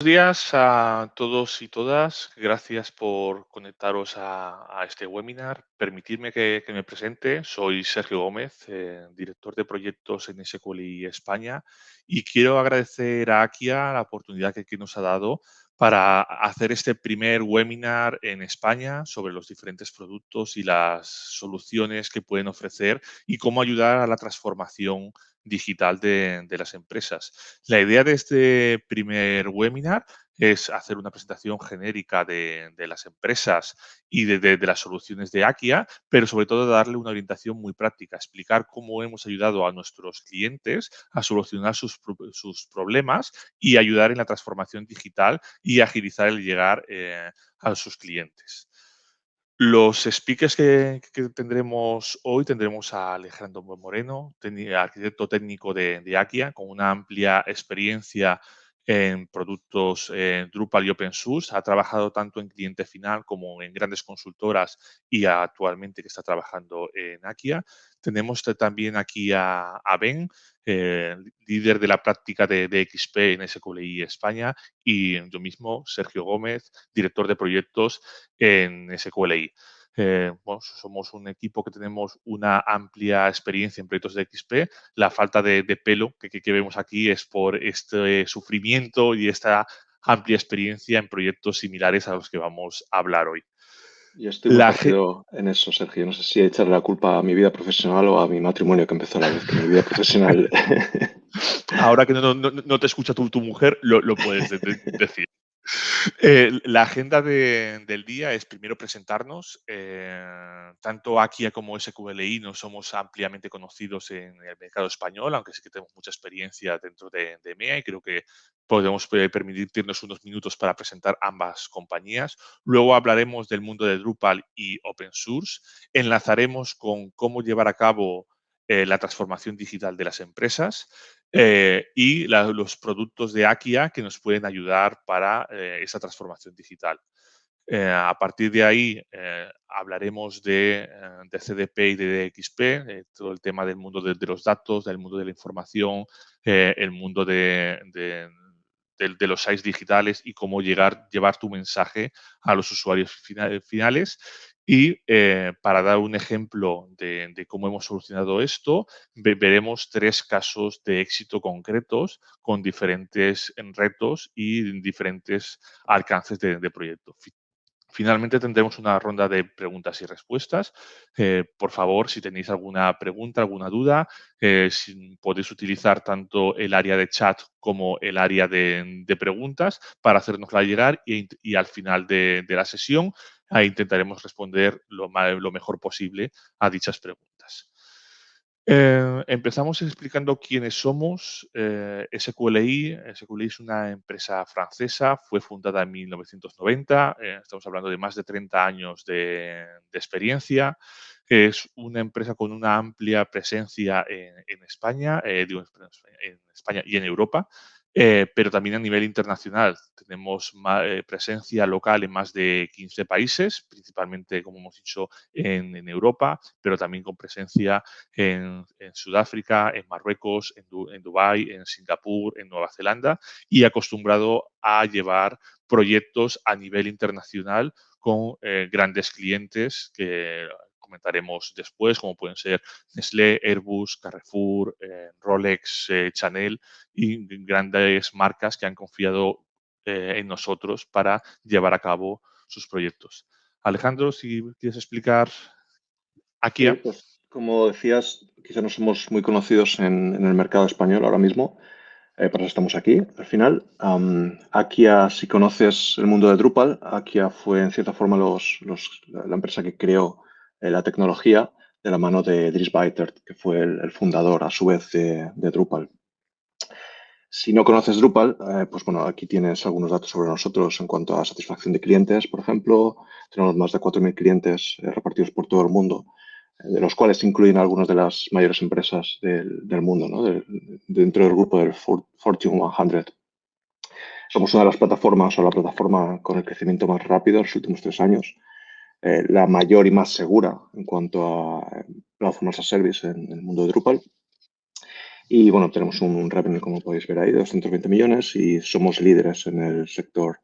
Buenos días a todos y todas. Gracias por conectaros a este webinar. Permitidme que me presente. Soy Sergio Gómez, director de proyectos en SQLI España, y quiero agradecer a Akia la oportunidad que nos ha dado para hacer este primer webinar en España sobre los diferentes productos y las soluciones que pueden ofrecer y cómo ayudar a la transformación digital de las empresas. La idea de este primer webinar es hacer una presentación genérica de las empresas y de las soluciones de Akia, pero sobre todo darle una orientación muy práctica, explicar cómo hemos ayudado a nuestros clientes a solucionar sus problemas y ayudar en la transformación digital y agilizar el llegar a sus clientes. Los speakers que tendremos hoy, tendremos a Alejandro Moreno, arquitecto técnico de Akia, con una amplia experiencia en productos Drupal y open source. Ha trabajado tanto en cliente final como en grandes consultoras y actualmente que está trabajando en Akia. Tenemos también aquí a Ben, líder de la práctica de XP en SQLI España, y yo mismo, Sergio Gómez, director de proyectos en SQLI. Bueno, somos un equipo que tenemos una amplia experiencia en proyectos de XP. La falta de pelo que vemos aquí es por este sufrimiento y esta amplia experiencia en proyectos similares a los que vamos a hablar hoy. Yo estoy muy La, ge- parecido en eso, Sergio. No sé si echarle la culpa a mi vida profesional o a mi matrimonio que empezó a la vez que mi vida profesional. Ahora que no te escucha tu mujer, lo puedes decir. La agenda del día es primero presentarnos. Tanto Akia como SQLI no somos ampliamente conocidos en el mercado español, aunque sí que tenemos mucha experiencia dentro de MEA, y creo que podemos permitirnos unos minutos para presentar ambas compañías. Luego hablaremos del mundo de Drupal y open source. Enlazaremos con cómo llevar a cabo la transformación digital de las empresas y los productos de Akia que nos pueden ayudar para esa transformación digital. A partir de ahí hablaremos de CDP y de DXP, todo el tema del mundo de los datos, del mundo de la información, el mundo de los sites digitales y cómo llevar tu mensaje a los usuarios finales. Y para dar un ejemplo de cómo hemos solucionado esto, veremos 3 casos de éxito concretos con diferentes retos y diferentes alcances de proyecto. Finalmente tendremos una ronda de preguntas y respuestas. Por favor, si tenéis alguna pregunta, alguna duda, podéis utilizar tanto el área de chat como el área de preguntas para hacérnosla llegar y al final de la sesión ahí intentaremos responder lo mejor posible a dichas preguntas. Empezamos explicando quiénes somos. SQLI es una empresa francesa, fue fundada en 1990, estamos hablando de más de 30 años de experiencia. Es una empresa con una amplia presencia en España, en España y en Europa, pero también a nivel internacional. Tenemos presencia local en más de 15 países, principalmente, como hemos dicho, en Europa, pero también con presencia en Sudáfrica, en Marruecos, en Dubái, en Singapur, en Nueva Zelanda, y acostumbrado a llevar proyectos a nivel internacional con grandes clientes que comentaremos después, como pueden ser Nestlé, Airbus, Carrefour, Rolex, Chanel y grandes marcas que han confiado en nosotros para llevar a cabo sus proyectos. Alejandro, si quieres explicar Sí, Akia. pues como decías, quizá no somos muy conocidos en el mercado español ahora mismo, por eso estamos aquí. Al final, Akia, si conoces el mundo de Drupal, Akia fue en cierta forma la empresa que creó la tecnología de la mano de Dries Buytaert, que fue el fundador a su vez de Drupal. Si no conoces Drupal, pues bueno, aquí tienes algunos datos sobre nosotros en cuanto a satisfacción de clientes, por ejemplo. Tenemos más de 4.000 clientes repartidos por todo el mundo, de los cuales incluyen algunas de las mayores empresas del mundo, ¿no? Dentro del grupo del Fortune 100. Somos una de las plataformas o la plataforma con el crecimiento más rápido en los últimos 3 años, la mayor y más segura en cuanto a Platform as a Service en el mundo de Drupal. Y bueno, tenemos un revenue, como podéis ver ahí, de 220 millones y somos líderes en el sector,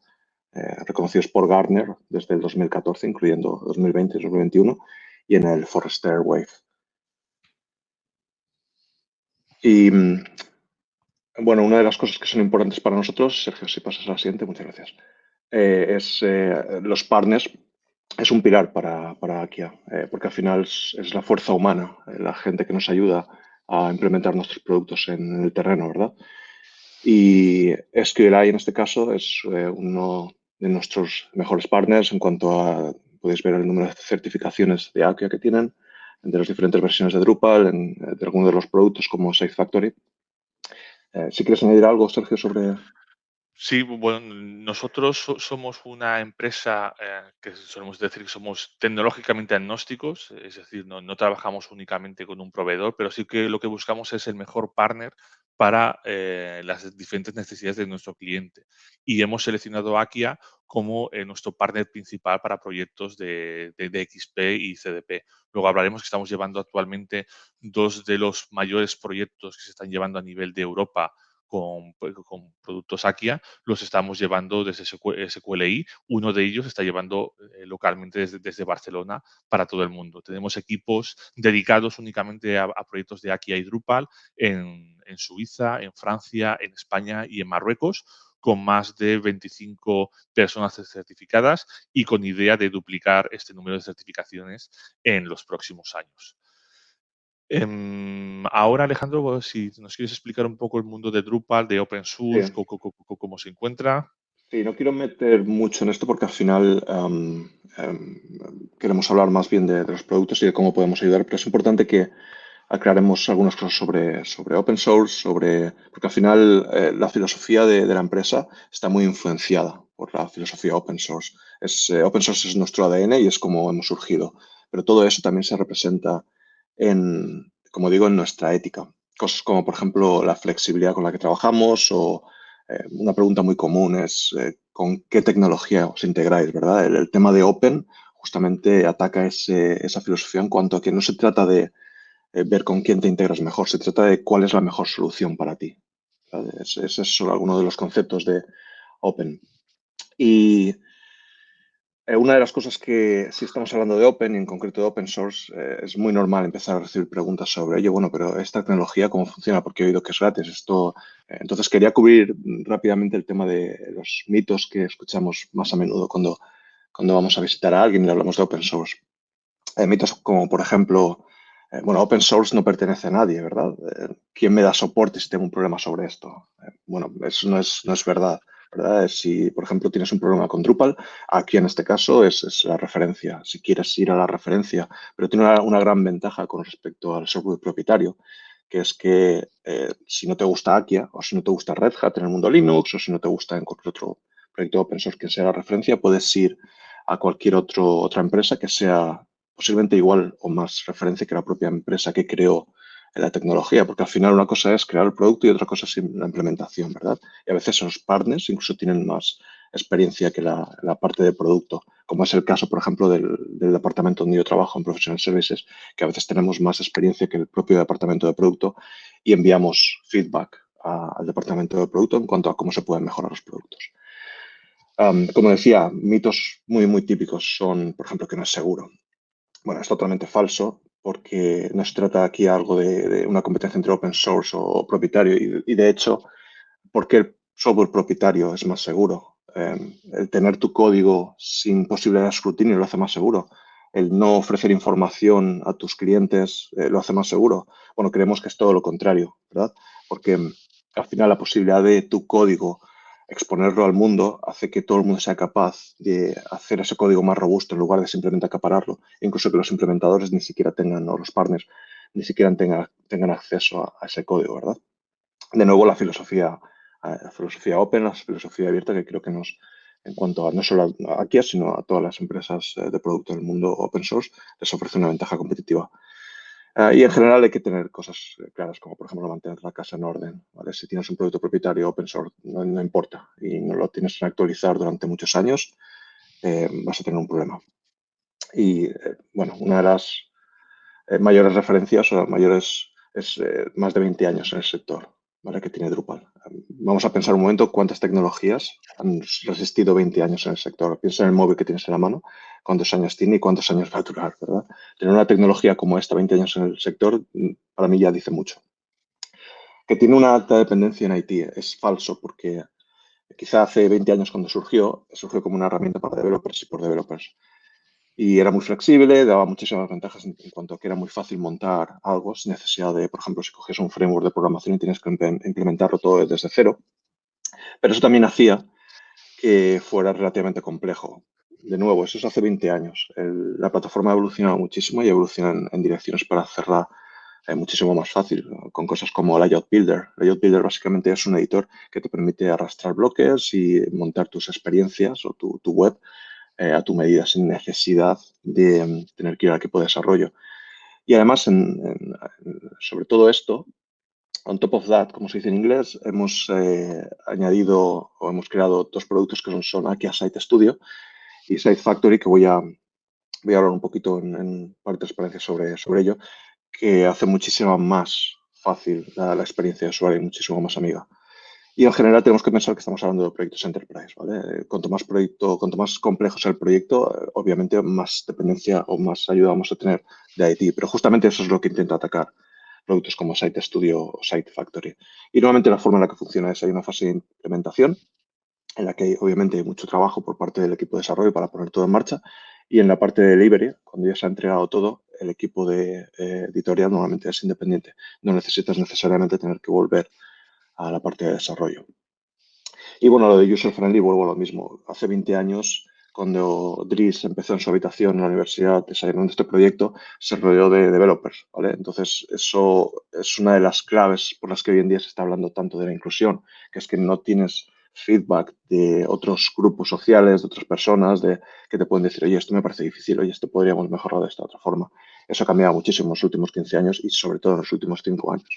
reconocidos por Gartner desde el 2014, incluyendo 2020 y 2021, y en el Forrester Wave. Y bueno, una de las cosas que son importantes para nosotros, Sergio, si pasas a la siguiente, muchas gracias, es los partners. Es un pilar para Akia, porque al final es la fuerza humana, la gente que nos ayuda a implementar nuestros productos en el terreno, ¿verdad? Y SQLi en este caso es uno de nuestros mejores partners en cuanto a, podéis ver el número de certificaciones de Akia que tienen, de las diferentes versiones de Drupal, de algunos de los productos como SafeFactory. Si quieres añadir algo, Sergio, sobre... Sí, bueno, nosotros somos una empresa que solemos decir que somos tecnológicamente agnósticos, es decir, no trabajamos únicamente con un proveedor, pero sí que lo que buscamos es el mejor partner para las diferentes necesidades de nuestro cliente. Y hemos seleccionado a Akia como nuestro partner principal para proyectos de XP y CDP. Luego hablaremos que estamos llevando actualmente dos de los mayores proyectos que se están llevando a nivel de Europa con productos Akia, los estamos llevando desde SQLi. Uno de ellos está llevando localmente desde Barcelona para todo el mundo. Tenemos equipos dedicados únicamente a proyectos de Akia y Drupal en Suiza, en Francia, en España y en Marruecos, con más de 25 personas certificadas y con idea de duplicar este número de certificaciones en los próximos años. Ahora, Alejandro, pues, si nos quieres explicar un poco el mundo de Drupal, de open source, Sí. cómo se encuentra. Sí, no quiero meter mucho en esto porque al final queremos hablar más bien de los productos y de cómo podemos ayudar, pero es importante que aclaremos algunas cosas sobre open source, porque al final la filosofía de la empresa está muy influenciada por la filosofía open source. Open source es nuestro ADN y es como hemos surgido, pero todo eso también se representa como digo, en nuestra ética. Cosas como, por ejemplo, la flexibilidad con la que trabajamos o una pregunta muy común es ¿con qué tecnología os integráis, verdad? El tema de Open justamente ataca esa filosofía en cuanto a que no se trata de ver con quién te integras mejor, se trata de cuál es la mejor solución para ti. ¿Vale? Ese es solo alguno de los conceptos de Open. Y una de las cosas que, si estamos hablando de Open, y en concreto de Open Source, es muy normal empezar a recibir preguntas sobre ello. Bueno, pero esta tecnología, ¿cómo funciona? Porque he oído que es gratis. Entonces, quería cubrir rápidamente el tema de los mitos que escuchamos más a menudo cuando vamos a visitar a alguien y le hablamos de Open Source. Mitos como, por ejemplo, bueno, Open Source no pertenece a nadie, ¿verdad? ¿Quién me da soporte si tengo un problema sobre esto? Bueno, eso no es verdad. ¿Verdad? Si, por ejemplo, tienes un problema con Drupal, aquí en este caso es la referencia, si quieres ir a la referencia, pero tiene una gran ventaja con respecto al software propietario, que es que si no te gusta Akia o si no te gusta Red Hat en el mundo Linux o si no te gusta en cualquier otro proyecto open source que sea la referencia, puedes ir a cualquier otra empresa que sea posiblemente igual o más referencia que la propia empresa que creó la tecnología, porque al final una cosa es crear el producto y otra cosa es la implementación, ¿verdad? Y a veces los partners incluso tienen más experiencia que la parte de producto, como es el caso, por ejemplo, del departamento donde yo trabajo en Professional Services, que a veces tenemos más experiencia que el propio departamento de producto y enviamos feedback al departamento de producto en cuanto a cómo se pueden mejorar los productos. Como decía, mitos muy típicos son, por ejemplo, que no es seguro. Bueno, es totalmente falso porque no se trata aquí algo de una competencia entre open source o propietario y de hecho, ¿por qué el software propietario es más seguro? El tener tu código sin posibilidad de escrutinio lo hace más seguro. El no ofrecer información a tus clientes lo hace más seguro. Bueno, creemos que es todo lo contrario, ¿verdad? Porque al final la posibilidad de tu código exponerlo al mundo hace que todo el mundo sea capaz de hacer ese código más robusto en lugar de simplemente acapararlo. Incluso que los implementadores ni siquiera tengan, o los partners, ni siquiera tengan acceso a ese código, ¿verdad? De nuevo, la filosofía open, la filosofía abierta, que creo que en cuanto a no solo a Kia, sino a todas las empresas de producto del mundo open source, les ofrece una ventaja competitiva. Y en general hay que tener cosas claras, como por ejemplo mantener la casa en orden. ¿Vale? Si tienes un producto propietario open source, no importa, y no lo tienes que actualizar durante muchos años, vas a tener un problema. Y bueno, una de las mayores referencias o las mayores es más de 20 años en el sector, ¿vale? Que tiene Drupal. Vamos a pensar un momento cuántas tecnologías han resistido 20 años en el sector. Piensa en el móvil que tienes en la mano, cuántos años tiene y cuántos años va a durar, ¿verdad? Tener una tecnología como esta, 20 años en el sector, para mí ya dice mucho. Que tiene una alta dependencia en IT es falso, porque quizá hace 20 años cuando surgió como una herramienta para developers y por developers. Y era muy flexible, daba muchísimas ventajas en cuanto a que era muy fácil montar algo sin necesidad de, por ejemplo, si coges un framework de programación y tienes que implementarlo todo desde cero. Pero eso también hacía que fuera relativamente complejo. De nuevo, eso es hace 20 años. La plataforma ha evolucionado muchísimo y evoluciona en direcciones para hacerla muchísimo más fácil, ¿no? Con cosas como Layout Builder. Layout Builder básicamente es un editor que te permite arrastrar bloques y montar tus experiencias o tu web a tu medida sin necesidad de tener que ir al equipo de desarrollo. Y además, sobre todo esto, on top of that, como se dice en inglés, hemos añadido o hemos creado dos productos que son Akia Site Studio y Site Factory, que voy a hablar un poquito en parte de experiencia sobre ello, que hace muchísimo más fácil la experiencia de usuario y muchísimo más amiga. Y en general tenemos que pensar que estamos hablando de proyectos enterprise, ¿vale? Cuanto más complejo sea el proyecto, obviamente más dependencia o más ayuda vamos a tener de IT. Pero justamente eso es lo que intenta atacar productos como Site Studio o Site Factory. Y nuevamente la forma en la que funciona es hay una fase de implementación en la que obviamente hay mucho trabajo por parte del equipo de desarrollo para poner todo en marcha. Y en la parte de delivery, cuando ya se ha entregado todo, el equipo de editorial normalmente es independiente. No necesitas necesariamente tener que volver a la parte de desarrollo. Y bueno, lo de user friendly vuelvo a lo mismo. Hace 20 años, cuando Dries empezó en su habitación en la universidad desarrollando este proyecto, se rodeó de developers, ¿vale? Entonces, eso es una de las claves por las que hoy en día se está hablando tanto de la inclusión, que es que no tienes feedback de otros grupos sociales, de otras personas, que te pueden decir, oye, esto me parece difícil, oye, esto podríamos mejorarlo de esta otra forma. Eso ha cambiado muchísimo en los últimos 15 años y sobre todo en los últimos 5 años.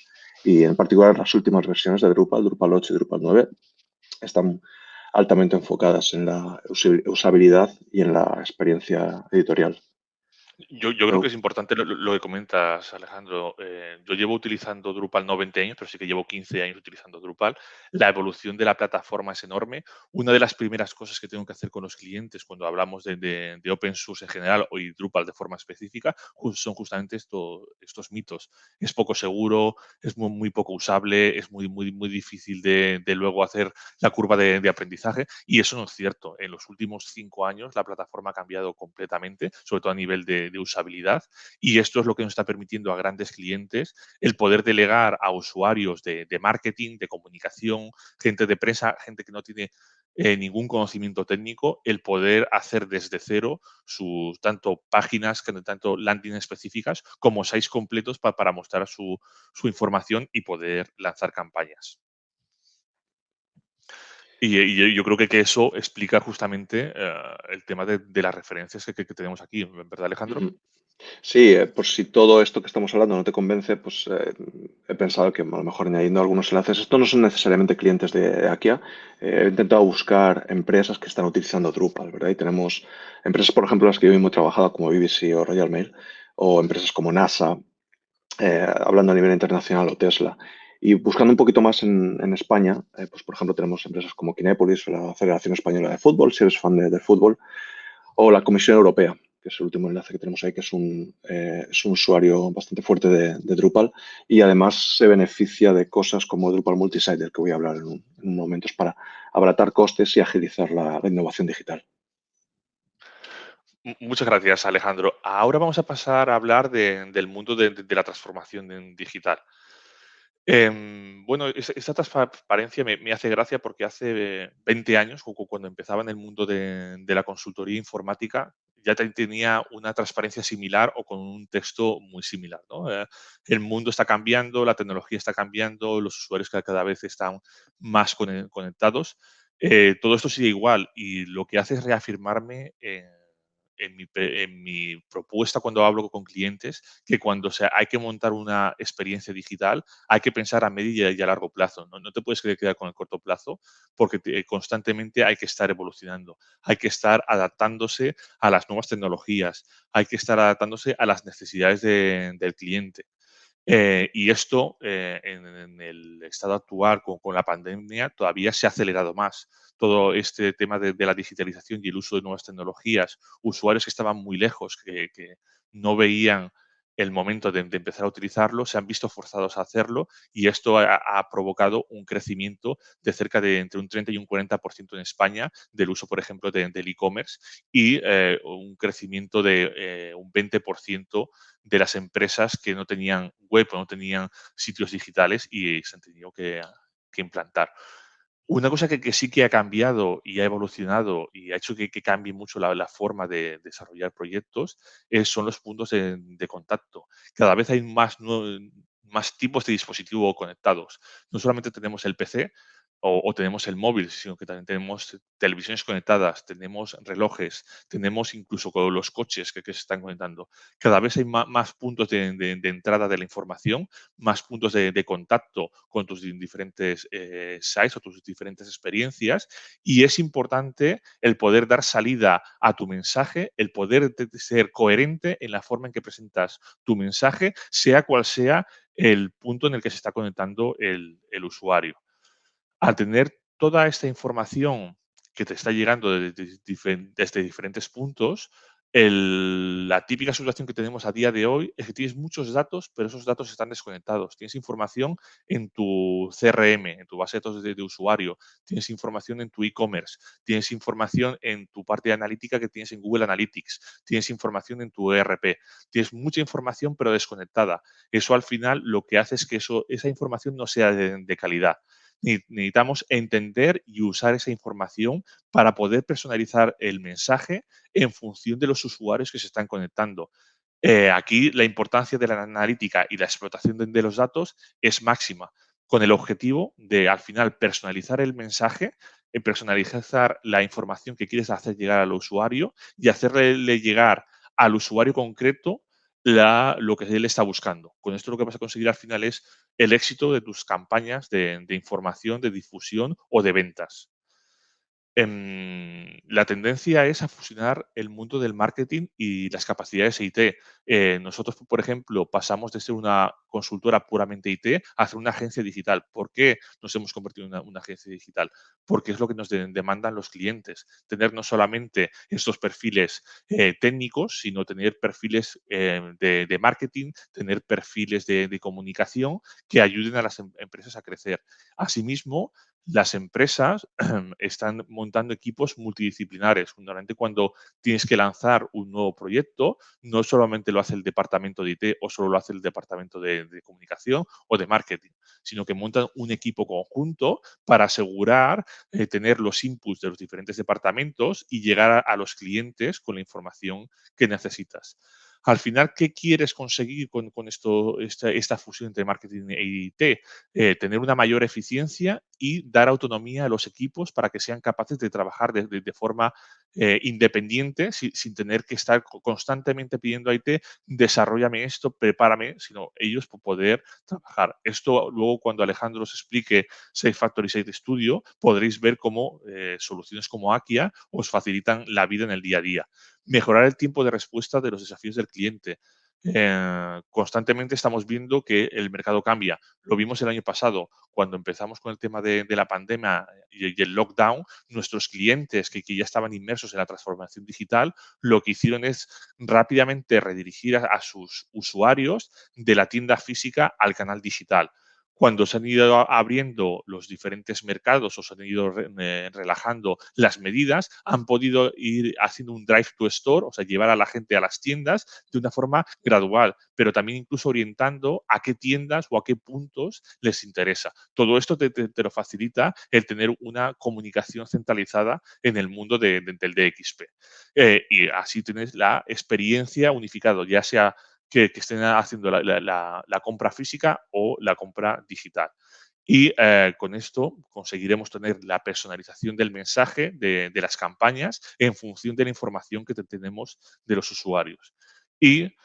Y en particular las últimas versiones de Drupal, Drupal 8 y Drupal 9, están altamente enfocadas en la usabilidad y en la experiencia editorial. Yo creo que Pero, es importante lo que comentas, Alejandro. Yo llevo utilizando Drupal no 20 años, pero sí que llevo 15 años utilizando Drupal. La evolución de la plataforma es enorme. Una de las primeras cosas que tengo que hacer con los clientes cuando hablamos de open source en general o y Drupal de forma específica son justamente estos mitos. Es poco seguro, es muy poco usable, es muy difícil de luego hacer la curva de aprendizaje y eso no es cierto. En los últimos 5 años la plataforma ha cambiado completamente, sobre todo a nivel de usabilidad, y esto es lo que nos está permitiendo a grandes clientes el poder delegar a usuarios de marketing, de comunicación, gente de prensa, gente que no tiene ningún conocimiento técnico, el poder hacer desde cero sus tanto páginas, tanto landing específicas, como sites completos para mostrar su información y poder lanzar campañas. Y yo creo que eso explica justamente el tema de las referencias que tenemos aquí, ¿verdad, Alejandro? ujú. Sí, por si todo esto que estamos hablando no te convence, pues he pensado que a lo mejor añadiendo algunos enlaces, estos no son necesariamente clientes de Akia. He intentado buscar empresas que están utilizando Drupal, ¿verdad? Y tenemos empresas, por ejemplo, las que yo mismo he trabajado, como BBC o Royal Mail, o empresas como NASA, hablando a nivel internacional, o Tesla. Y buscando un poquito más en España, pues por ejemplo tenemos empresas como Kinépolis o la Federación Española de Fútbol, si eres fan de fútbol, o la Comisión Europea, que es el último enlace que tenemos ahí, que es un usuario bastante fuerte de Drupal y además se beneficia de cosas como Drupal Multisite, del que voy a hablar en un momento, es para abaratar costes y agilizar la innovación digital. Muchas gracias, Alejandro. Ahora vamos a pasar a hablar del mundo de la transformación digital. Bueno, esta transparencia me hace gracia porque hace 20 años, cuando empezaba en el mundo de la consultoría informática, ya tenía una transparencia similar o con un texto muy similar, ¿no? El mundo está cambiando, la tecnología está cambiando, los usuarios cada vez están más conectados. Todo esto sigue igual y lo que hace es reafirmarme en mi propuesta cuando hablo con clientes, que cuando hay que montar una experiencia digital, hay que pensar a medio y a largo plazo. No te puedes quedar con el corto plazo porque constantemente hay que estar evolucionando, hay que estar adaptándose a las nuevas tecnologías, hay que estar adaptándose a las necesidades del cliente. Y esto, en el estado actual, con la pandemia, todavía se ha acelerado más. Todo este tema de la digitalización y el uso de nuevas tecnologías, usuarios que estaban muy lejos, que no veían el momento de empezar a utilizarlo, se han visto forzados a hacerlo, y esto ha provocado un crecimiento de cerca de entre un 30 y un 40% en España del uso, por ejemplo, del e-commerce, y un crecimiento de un 20% de las empresas que no tenían web o no tenían sitios digitales y se han tenido que implantar. Una cosa que sí que ha cambiado y ha evolucionado y ha hecho que cambie mucho la forma de desarrollar proyectos, son los puntos de contacto. Cada vez hay más tipos de dispositivo conectados. No solamente tenemos el PC o tenemos el móvil, sino que también tenemos televisiones conectadas, tenemos relojes, tenemos incluso con los coches que se están conectando. Cada vez hay más puntos de entrada de la información, más puntos de contacto con tus diferentes sites o tus diferentes experiencias, y es importante el poder dar salida a tu mensaje, el poder ser coherente en la forma en que presentas tu mensaje, sea cual sea el punto en el que se está conectando el usuario. Al tener toda esta información que te está llegando desde diferentes puntos, la típica situación que tenemos a día de hoy es que tienes muchos datos, pero esos datos están desconectados. Tienes información en tu CRM, en tu base de datos de usuario, tienes información en tu e-commerce, tienes información en tu parte de analítica que tienes en Google Analytics, tienes información en tu ERP, tienes mucha información pero desconectada. Eso al final lo que hace es que esa información no sea de calidad. Necesitamos entender y usar esa información para poder personalizar el mensaje en función de los usuarios que se están conectando. Aquí la importancia de la analítica y la explotación de los datos es máxima, con el objetivo de al final personalizar el mensaje, personalizar la información que quieres hacer llegar al usuario y hacerle llegar al usuario concreto lo que él está buscando. Con esto lo que vas a conseguir al final es el éxito de tus campañas de información, de difusión o de ventas. La tendencia es a fusionar el mundo del marketing y las capacidades IT. Nosotros, por ejemplo, pasamos de ser una consultora puramente IT a ser una agencia digital. ¿Por qué nos hemos convertido en una agencia digital? Porque es lo que nos demandan los clientes. Tener no solamente estos perfiles técnicos, sino tener perfiles de marketing, tener perfiles de comunicación que ayuden a las empresas a crecer. Asimismo, las empresas están montando equipos multidisciplinares. Normalmente cuando tienes que lanzar un nuevo proyecto, no solamente lo hace el departamento de IT o solo lo hace el departamento de comunicación o de marketing, sino que montan un equipo conjunto para asegurar tener los inputs de los diferentes departamentos y llegar a los clientes con la información que necesitas. Al final, ¿qué quieres conseguir con esta fusión entre marketing e IT? Tener una mayor eficiencia y dar autonomía a los equipos para que sean capaces de trabajar de forma independiente sin tener que estar constantemente pidiendo a IT, desarrollame esto, prepárame, sino ellos poder trabajar. Esto luego cuando Alejandro os explique Safe Factory, Safe Studio, podréis ver cómo soluciones como Akia os facilitan la vida en el día a día. Mejorar el tiempo de respuesta de los desafíos del cliente. Constantemente estamos viendo que el mercado cambia. Lo vimos el año pasado, cuando empezamos con el tema de la pandemia y el lockdown, nuestros clientes que ya estaban inmersos en la transformación digital, lo que hicieron es rápidamente redirigir a sus usuarios de la tienda física al canal digital. Cuando se han ido abriendo los diferentes mercados o se han ido relajando las medidas, han podido ir haciendo un drive to store, o sea, llevar a la gente a las tiendas de una forma gradual, pero también incluso orientando a qué tiendas o a qué puntos les interesa. Todo esto te lo facilita el tener una comunicación centralizada en el mundo del DXP. Y así tienes la experiencia unificada, ya sea que estén haciendo la compra física o la compra digital. Y con esto conseguiremos tener la personalización del mensaje de las campañas en función de la información que tenemos de los usuarios. Y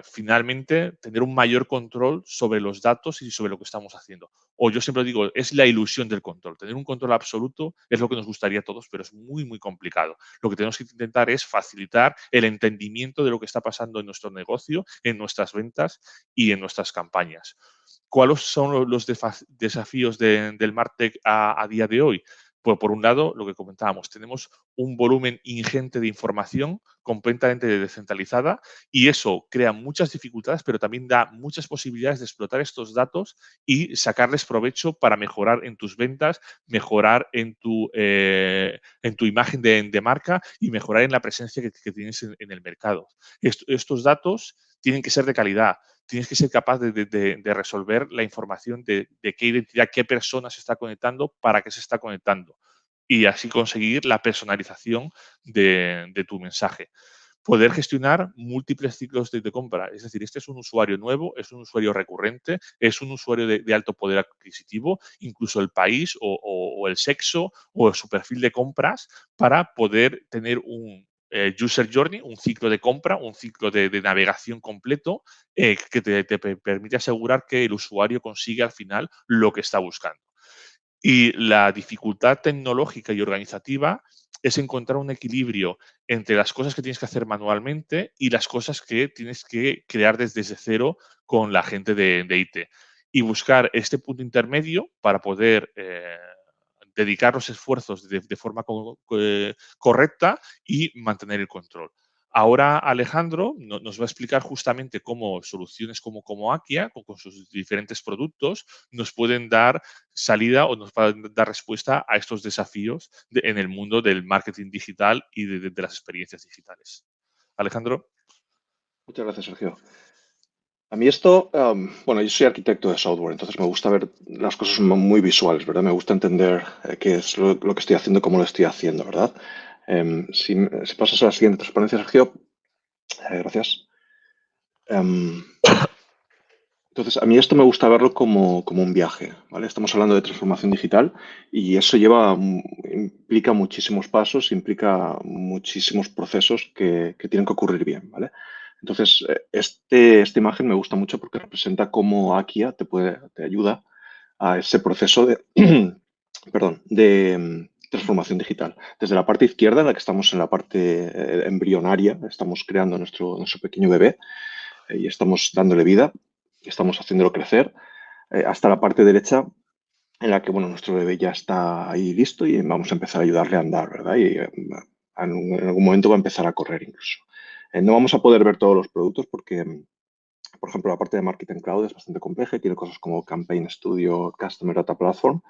finalmente tener un mayor control sobre los datos y sobre lo que estamos haciendo. O yo siempre digo, es la ilusión del control. Tener un control absoluto es lo que nos gustaría a todos, pero es muy, muy complicado. Lo que tenemos que intentar es facilitar el entendimiento de lo que está pasando en nuestro negocio, en nuestras ventas y en nuestras campañas. ¿Cuáles son los desafíos del MarTech a día de hoy? Pues por un lado, lo que comentábamos, tenemos un volumen ingente de información completamente descentralizada y eso crea muchas dificultades, pero también da muchas posibilidades de explotar estos datos y sacarles provecho para mejorar en tus ventas, mejorar en tu imagen de marca y mejorar en la presencia que tienes en el mercado. Estos datos tienen que ser de calidad, tienes que ser capaz de resolver la información de qué identidad, qué persona se está conectando, para qué se está conectando y así conseguir la personalización de tu mensaje. Poder gestionar múltiples ciclos de compra. Es decir, este es un usuario nuevo, es un usuario recurrente, es un usuario de alto poder adquisitivo, incluso el país o el sexo o su perfil de compras para poder tener un user journey, un ciclo de compra, un ciclo de navegación completo que te permite asegurar que el usuario consigue al final lo que está buscando. Y la dificultad tecnológica y organizativa es encontrar un equilibrio entre las cosas que tienes que hacer manualmente y las cosas que tienes que crear desde cero con la gente de IT. Y buscar este punto intermedio para poder dedicar los esfuerzos de forma correcta y mantener el control. Ahora Alejandro nos va a explicar justamente cómo soluciones como Akia, con sus diferentes productos, nos pueden dar salida o nos pueden dar respuesta a estos desafíos en el mundo del marketing digital y de las experiencias digitales. Alejandro. Muchas gracias, Sergio. A mí esto, bueno, yo soy arquitecto de software, entonces me gusta ver las cosas muy visuales, ¿verdad? Me gusta entender qué es lo que estoy haciendo, cómo lo estoy haciendo, ¿verdad? Si pasas a la siguiente transparencia, Sergio, gracias. Em, entonces, a mí esto me gusta verlo como un viaje, ¿vale? Estamos hablando de transformación digital y eso implica muchísimos pasos, implica muchísimos procesos que tienen que ocurrir bien, ¿vale? Entonces, esta imagen me gusta mucho porque representa cómo Akia te ayuda a ese proceso perdón, de transformación digital. Desde la parte izquierda, en la que estamos en la parte embrionaria, estamos creando nuestro pequeño bebé y estamos dándole vida y estamos haciéndolo crecer, hasta la parte derecha en la que, bueno, nuestro bebé ya está ahí listo y vamos a empezar a ayudarle a andar, ¿verdad? Y en algún momento va a empezar a correr incluso. No vamos a poder ver todos los productos porque, por ejemplo, la parte de Marketing Cloud es bastante compleja y tiene cosas como Campaign Studio, Customer Data Platform.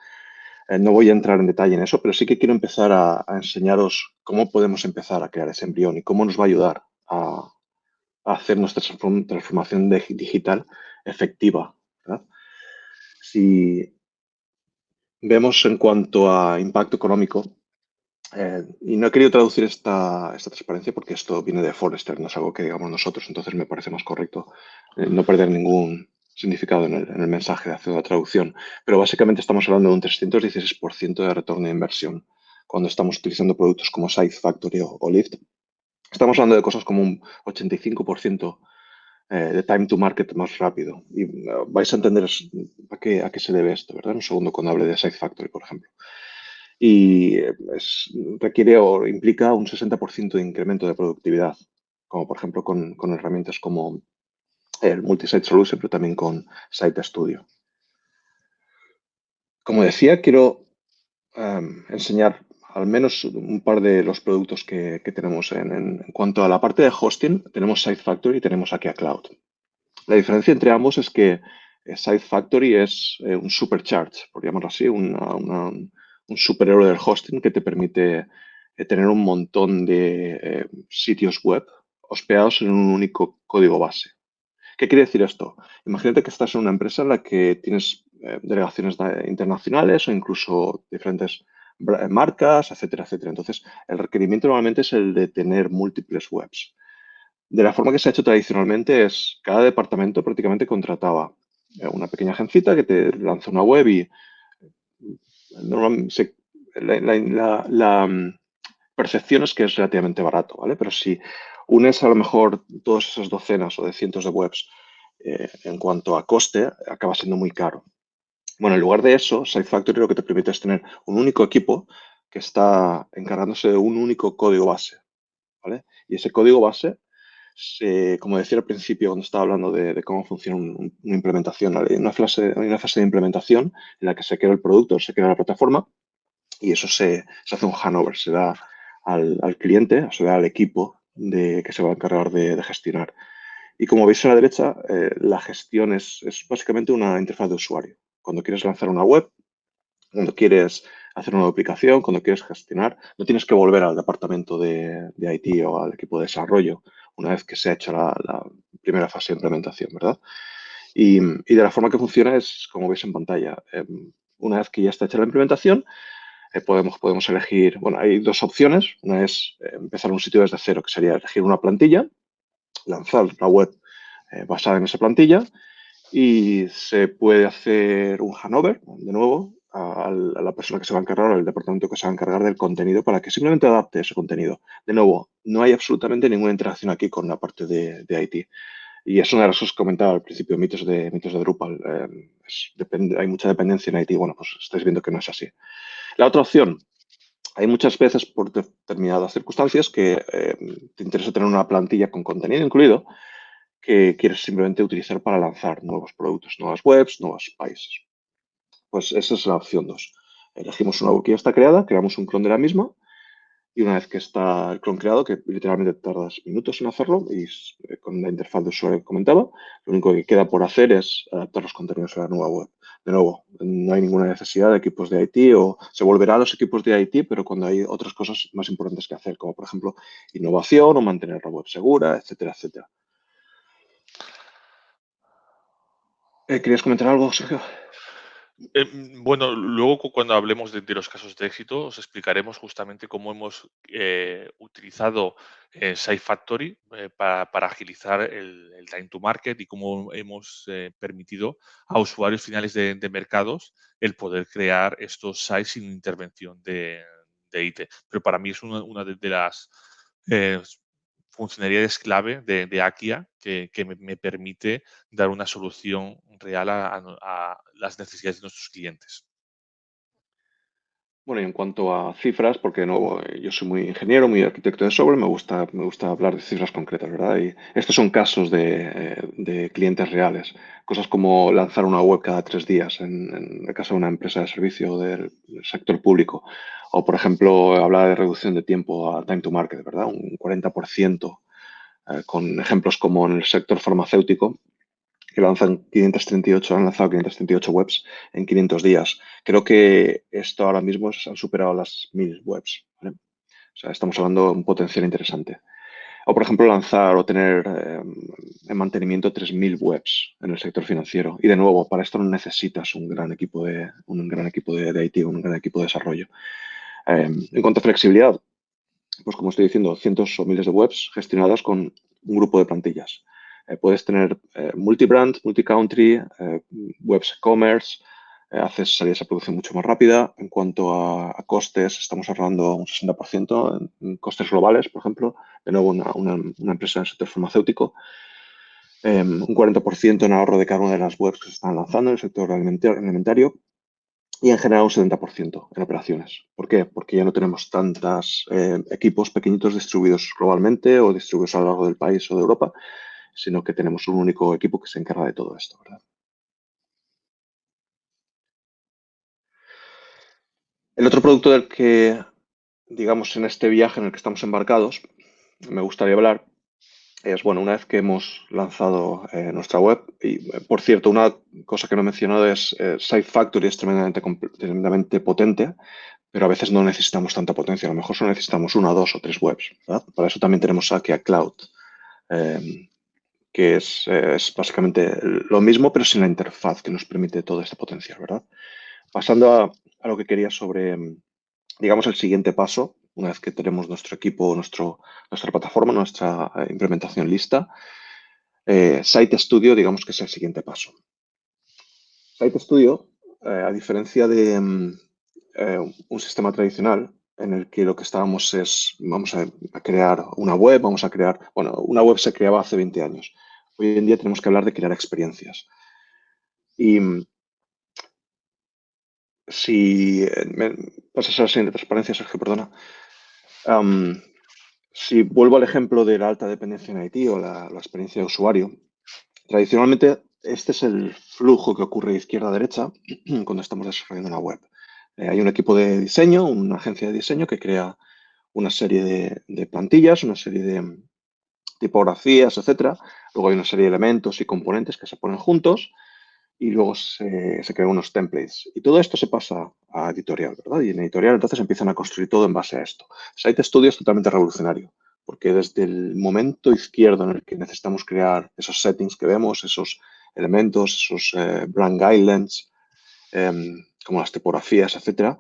No voy a entrar en detalle en eso, pero sí que quiero empezar a enseñaros cómo podemos empezar a crear ese embrión y cómo nos va a ayudar a hacer nuestra transformación digital efectiva, ¿verdad? Si vemos en cuanto a impacto económico, y no he querido traducir esta transparencia porque esto viene de Forrester, no es algo que digamos nosotros, entonces me parece más correcto no perder ningún significado en el mensaje de hacer la traducción. Pero básicamente estamos hablando de un 316% de retorno de inversión cuando estamos utilizando productos como Factory o Lyft. Estamos hablando de cosas como un 85% de time to market más rápido. Y vais a entender a qué se debe esto, ¿verdad? Un segundo cuando hable de Factory, por ejemplo. Y requiere o implica un 60% de incremento de productividad, como por ejemplo con herramientas como el Multisite Solution, pero también con Site Studio. Como decía, quiero enseñar al menos un par de los productos que tenemos. En cuanto a la parte de hosting, tenemos Site Factory y tenemos Akia Cloud. La diferencia entre ambos es que Site Factory es un supercharge, por llamarlo así, un superhéroe del hosting que te permite tener un montón de sitios web hospedados en un único código base. ¿Qué quiere decir esto? Imagínate que estás en una empresa en la que tienes delegaciones internacionales o incluso diferentes marcas, etcétera, etcétera. Entonces, el requerimiento normalmente es el de tener múltiples webs. De la forma que se ha hecho tradicionalmente es cada departamento prácticamente contrataba una pequeña agencita que te lanza una web y normalmente la percepción es que es relativamente barato, ¿vale? Pero si unes a lo mejor todas esas docenas o de cientos de webs. En cuanto a coste, acaba siendo muy caro. Bueno, en lugar de eso, SiteFactory lo que te permite es tener un único equipo que está encargándose de un único código base, ¿vale? Y ese código base, como decía al principio cuando estaba hablando de cómo funciona una implementación, ¿vale? Hay una fase de implementación en la que se crea el producto, se crea la plataforma y eso se hace un handover, se da al cliente, se da al equipo que se va a encargar de gestionar. Y como veis a la derecha, la gestión es básicamente una interfaz de usuario. Cuando quieres lanzar una web, cuando quieres hacer una nueva aplicación, cuando quieres gestionar, no tienes que volver al departamento de IT o al equipo de desarrollo una vez que se ha hecho la primera fase de implementación, ¿verdad? Y de la forma que funciona es como veis en pantalla. Una vez que ya está hecha la implementación, podemos elegir, bueno, hay dos opciones. Una es empezar un sitio desde cero, que sería elegir una plantilla, lanzar la web basada en esa plantilla y se puede hacer un handover, de nuevo, a la persona que se va a encargar, al departamento que se va a encargar del contenido para que simplemente adapte ese contenido. De nuevo, no hay absolutamente ninguna interacción aquí con la parte de IT. Y es una de las cosas que comentaba al principio, mitos de Drupal. Hay mucha dependencia en IT. Bueno, pues estáis viendo que no es así. La otra opción, hay muchas veces por determinadas circunstancias que te interesa tener una plantilla con contenido incluido que quieres simplemente utilizar para lanzar nuevos productos, nuevas webs, nuevos países. Pues esa es la opción 2. Elegimos una web que ya está creada, creamos un clon de la misma y una vez que está el clon creado, que literalmente tardas minutos en hacerlo y con la interfaz de usuario que comentaba, lo único que queda por hacer es adaptar los contenidos a la nueva web. De nuevo, no hay ninguna necesidad de equipos de IT o se volverá a los equipos de IT, pero cuando hay otras cosas más importantes que hacer, como por ejemplo innovación o mantener la web segura, etcétera, etcétera. ¿Querías comentar algo, Sergio? Bueno, luego cuando hablemos de los casos de éxito, os explicaremos justamente cómo hemos utilizado Site Factory para agilizar el time to market y cómo hemos permitido a usuarios finales de mercados el poder crear estos sites sin intervención de IT. Pero para mí es una de las eh, funcionalidades clave de Akia que me permite dar una solución real a las necesidades de nuestros clientes. Bueno, y en cuanto a cifras, porque de nuevo, yo soy muy ingeniero, muy arquitecto de software, me gusta hablar de cifras concretas, ¿verdad? Y estos son casos de clientes reales. Cosas como lanzar una web cada 3 días en el caso de una empresa de servicio del sector público. O, por ejemplo, hablar de reducción de tiempo a time to market, ¿verdad? Un 40%, con ejemplos como en el sector farmacéutico que han lanzado 538 webs en 500 días. Creo que esto ahora mismo han superado las 1000 webs, ¿vale? O sea, estamos hablando de un potencial interesante. O, por ejemplo, lanzar o tener en mantenimiento 3000 webs en el sector financiero. Y de nuevo, para esto no necesitas un gran equipo de IT, un gran equipo de desarrollo. En cuanto a flexibilidad, pues como estoy diciendo, cientos o miles de webs gestionadas con un grupo de plantillas. Puedes tener multibrand, multi-country, webs e-commerce, haces salidas a producción mucho más rápida. En cuanto a costes, estamos ahorrando un 60% en costes globales, por ejemplo. De nuevo, una empresa del sector farmacéutico. Un 40% en ahorro de cada una de las webs que se están lanzando en el sector alimentario y en general un 70% en operaciones. ¿Por qué? Porque ya no tenemos tantos equipos pequeñitos distribuidos globalmente o distribuidos a lo largo del país o de Europa, sino que tenemos un único equipo que se encarga de todo esto, ¿verdad? El otro producto del que, digamos, en este viaje en el que estamos embarcados, me gustaría hablar es, bueno, una vez que hemos lanzado nuestra web, y por cierto, una cosa que no he mencionado es Site Factory es tremendamente potente, pero a veces no necesitamos tanta potencia, a lo mejor solo necesitamos una, dos o tres webs, ¿verdad? Para eso también tenemos aquí a Cloud, eh, que es básicamente lo mismo, pero sin la interfaz que nos permite todo este potencial, ¿verdad? Pasando a lo que quería sobre, digamos, el siguiente paso, una vez que tenemos nuestro equipo, nuestra plataforma, nuestra implementación lista, Site Studio, digamos que es el siguiente paso. Site Studio, a diferencia de un sistema tradicional, en el que lo que estábamos es, vamos a crear una web, vamos a crear, bueno, una web se creaba hace 20 años. Hoy en día tenemos que hablar de crear experiencias. Y si me pasas a la siguiente transparencia, Sergio, perdona. Am, si vuelvo al ejemplo de la alta dependencia en IT o la experiencia de usuario, tradicionalmente este es el flujo que ocurre de izquierda a derecha cuando estamos desarrollando una web. Hay un equipo de diseño, una agencia de diseño que crea una serie de plantillas, una serie de tipografías, etcétera. Luego hay una serie de elementos y componentes que se ponen juntos y luego se crean unos templates. Y todo esto se pasa a editorial, ¿verdad? Y en editorial entonces empiezan a construir todo en base a esto. Site Studio es totalmente revolucionario, porque desde el momento izquierdo en el que necesitamos crear esos settings que vemos, esos elementos, esos brand guidelines, como las tipografías, etcétera,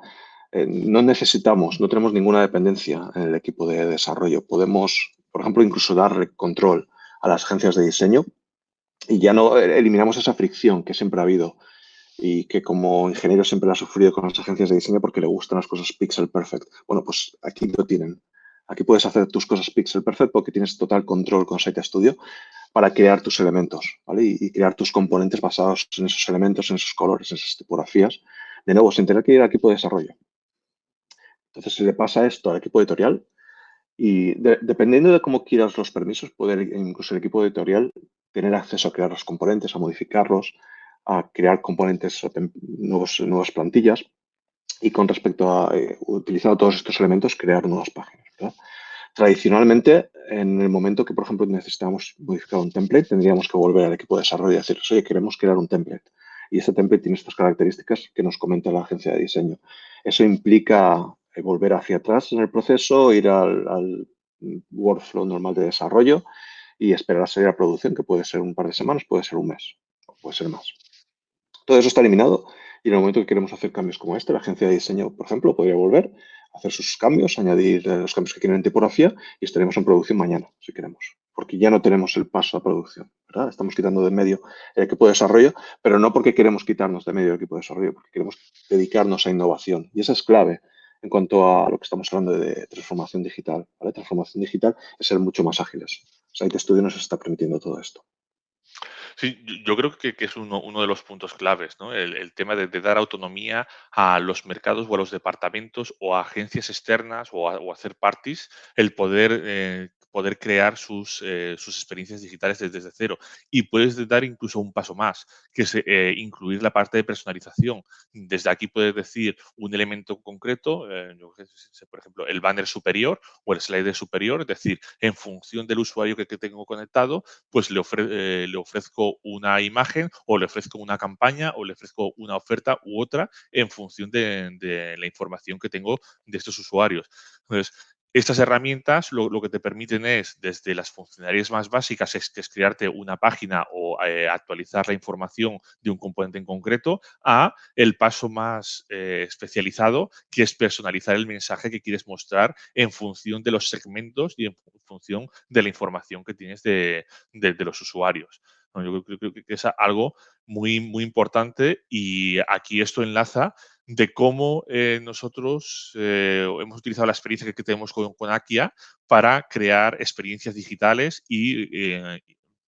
no necesitamos, no tenemos ninguna dependencia en el equipo de desarrollo. Podemos, por ejemplo, incluso dar control a las agencias de diseño y ya no eliminamos esa fricción que siempre ha habido y que como ingeniero siempre la ha sufrido con las agencias de diseño porque le gustan las cosas pixel perfect. Bueno, pues aquí lo tienen. Aquí puedes hacer tus cosas pixel perfect porque tienes total control con Site Studio para crear tus elementos, ¿vale? Y crear tus componentes basados en esos elementos, en esos colores, en esas tipografías. De nuevo, sin tener que ir al equipo de desarrollo. Entonces se le pasa esto al equipo editorial y dependiendo de cómo quieras los permisos, puede incluso el equipo editorial tener acceso a crear los componentes, a modificarlos, a crear componentes, nuevas plantillas y con respecto a, utilizando todos estos elementos, crear nuevas páginas, ¿verdad? Tradicionalmente, en el momento que, por ejemplo, necesitamos modificar un template, tendríamos que volver al equipo de desarrollo y decir, oye, queremos crear un template. Y este template tiene estas características que nos comenta la agencia de diseño. Eso implica volver hacia atrás en el proceso, ir al workflow normal de desarrollo y esperar a salir a producción, que puede ser un par de semanas, puede ser un mes, o puede ser más. Todo eso está eliminado y en el momento que queremos hacer cambios como este, la agencia de diseño, por ejemplo, podría volver a hacer sus cambios, añadir los cambios que quieren en tipografía y estaremos en producción mañana, si queremos, porque ya no tenemos el paso a producción, ¿verdad? Estamos quitando de medio el equipo de desarrollo, pero no porque queremos quitarnos de medio el equipo de desarrollo, porque queremos dedicarnos a innovación. Y esa es clave en cuanto a lo que estamos hablando de transformación digital, ¿vale? Transformación digital es ser mucho más ágiles. Site Studio nos está permitiendo todo esto. Sí, yo creo que es uno de los puntos claves, ¿no? El tema de dar autonomía a los mercados o a los departamentos o a agencias externas o a third parties, el poder crear sus experiencias digitales desde cero. Y puedes dar incluso un paso más, que es incluir la parte de personalización. Desde aquí puedes decir un elemento concreto, yo qué sé, por ejemplo, el banner superior o el slider superior, es decir, en función del usuario que tengo conectado, pues le ofrezco una imagen o le ofrezco una campaña o le ofrezco una oferta u otra en función de la información que tengo de estos usuarios. Entonces, estas herramientas lo que te permiten es, desde las funcionalidades más básicas, que es crearte una página o actualizar la información de un componente en concreto, a el paso más especializado, que es personalizar el mensaje que quieres mostrar en función de los segmentos y en función de la información que tienes de los usuarios. ¿No? Yo creo que es algo muy importante y aquí esto enlaza de cómo nosotros hemos utilizado la experiencia que tenemos con Akia para crear experiencias digitales y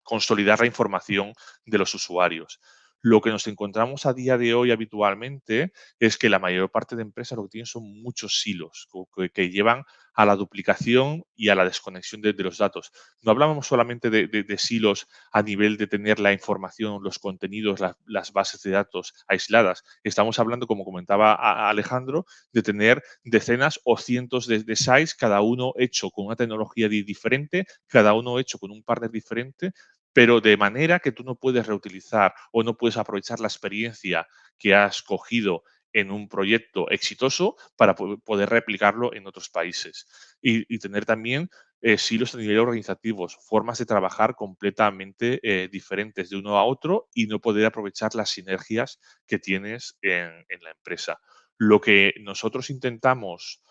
consolidar la información de los usuarios. Lo que nos encontramos a día de hoy habitualmente es que la mayor parte de empresas lo que tienen son muchos silos que llevan a la duplicación y a la desconexión de los datos. No hablamos solamente de silos a nivel de tener la información, los contenidos, las bases de datos aisladas. Estamos hablando, como comentaba Alejandro, de tener decenas o cientos de sites, cada uno hecho con una tecnología diferente, cada uno hecho con un partner diferente, pero de manera que tú no puedes reutilizar o no puedes aprovechar la experiencia que has cogido en un proyecto exitoso para poder replicarlo en otros países. Y tener también silos a nivel organizativos, formas de trabajar completamente diferentes de uno a otro y no poder aprovechar las sinergias que tienes en la empresa. Lo que nosotros intentamos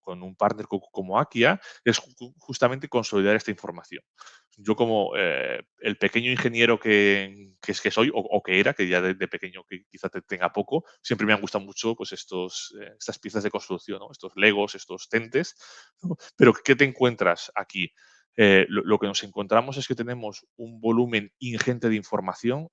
con un partner como Akia es justamente consolidar esta información. Yo como el pequeño ingeniero que soy o que era, que ya de pequeño que quizá tenga poco, siempre me han gustado mucho pues estas piezas de construcción, ¿no? Estos legos, estos tentes, ¿no? Pero ¿qué te encuentras aquí? Lo que nos encontramos es que tenemos un volumen ingente de información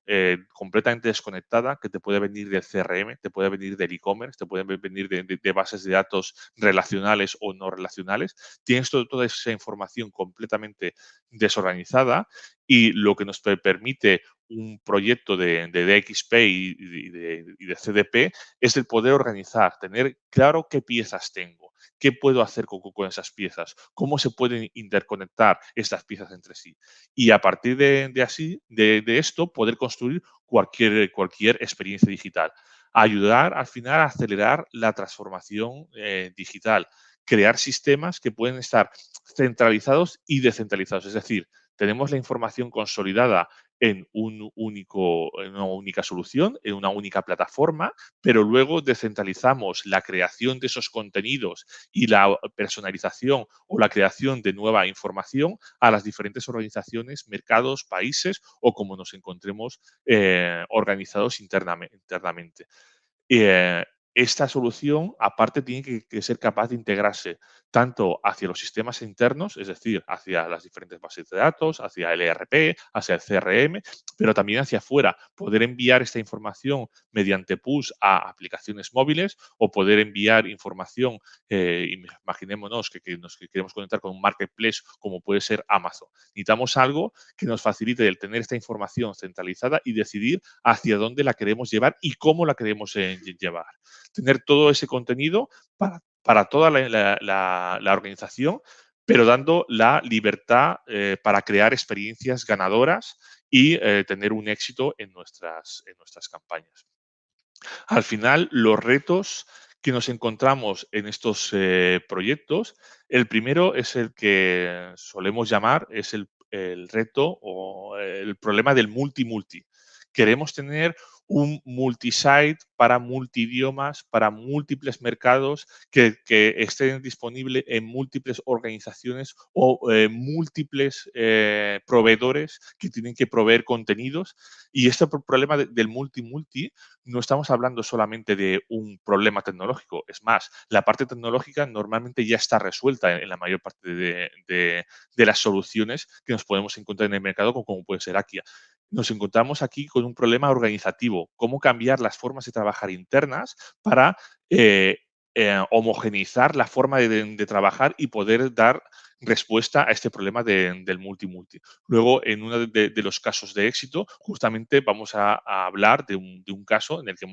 completamente desconectada que te puede venir del CRM, te puede venir del e-commerce, te puede venir de bases de datos relacionales o no relacionales. Tienes toda esa información completamente desorganizada y lo que nos permite un proyecto de DXP y de CDP es el poder organizar, tener claro qué piezas tengo, qué puedo hacer con esas piezas, cómo se pueden interconectar estas piezas entre sí. Y a partir de esto, poder construir cualquier experiencia digital. Ayudar al final a acelerar la transformación digital, crear sistemas que pueden estar centralizados y descentralizados. Es decir, tenemos la información consolidada en una única solución, en una única plataforma, pero luego descentralizamos la creación de esos contenidos y la personalización o la creación de nueva información a las diferentes organizaciones, mercados, países o como nos encontremos organizados internamente. Eh, Esta solución, aparte, tiene que ser capaz de integrarse tanto hacia los sistemas internos, es decir, hacia las diferentes bases de datos, hacia el ERP, hacia el CRM, pero también hacia afuera, poder enviar esta información mediante push a aplicaciones móviles o poder enviar información, imaginémonos que queremos conectar con un marketplace como puede ser Amazon. Necesitamos algo que nos facilite el tener esta información centralizada y decidir hacia dónde la queremos llevar y cómo la queremos llevar. Tener todo ese contenido para toda la organización, pero dando la libertad para crear experiencias ganadoras y tener un éxito en nuestras campañas. Al final, los retos que nos encontramos en estos proyectos, el primero es el que solemos llamar, es el reto o el problema del multi-multi. Queremos tener un multisite para multidiomas, para múltiples mercados que estén disponibles en múltiples organizaciones o múltiples proveedores que tienen que proveer contenidos. Y este problema del multi-multi no estamos hablando solamente de un problema tecnológico. Es más, la parte tecnológica normalmente ya está resuelta en la mayor parte de las soluciones que nos podemos encontrar en el mercado, como puede ser Akia. Nos encontramos aquí con un problema organizativo, cómo cambiar las formas de trabajar internas para eh, homogeneizar la forma de trabajar y poder dar respuesta a este problema del multi-multi. Luego, en uno de los casos de éxito, justamente vamos a hablar de un caso en el que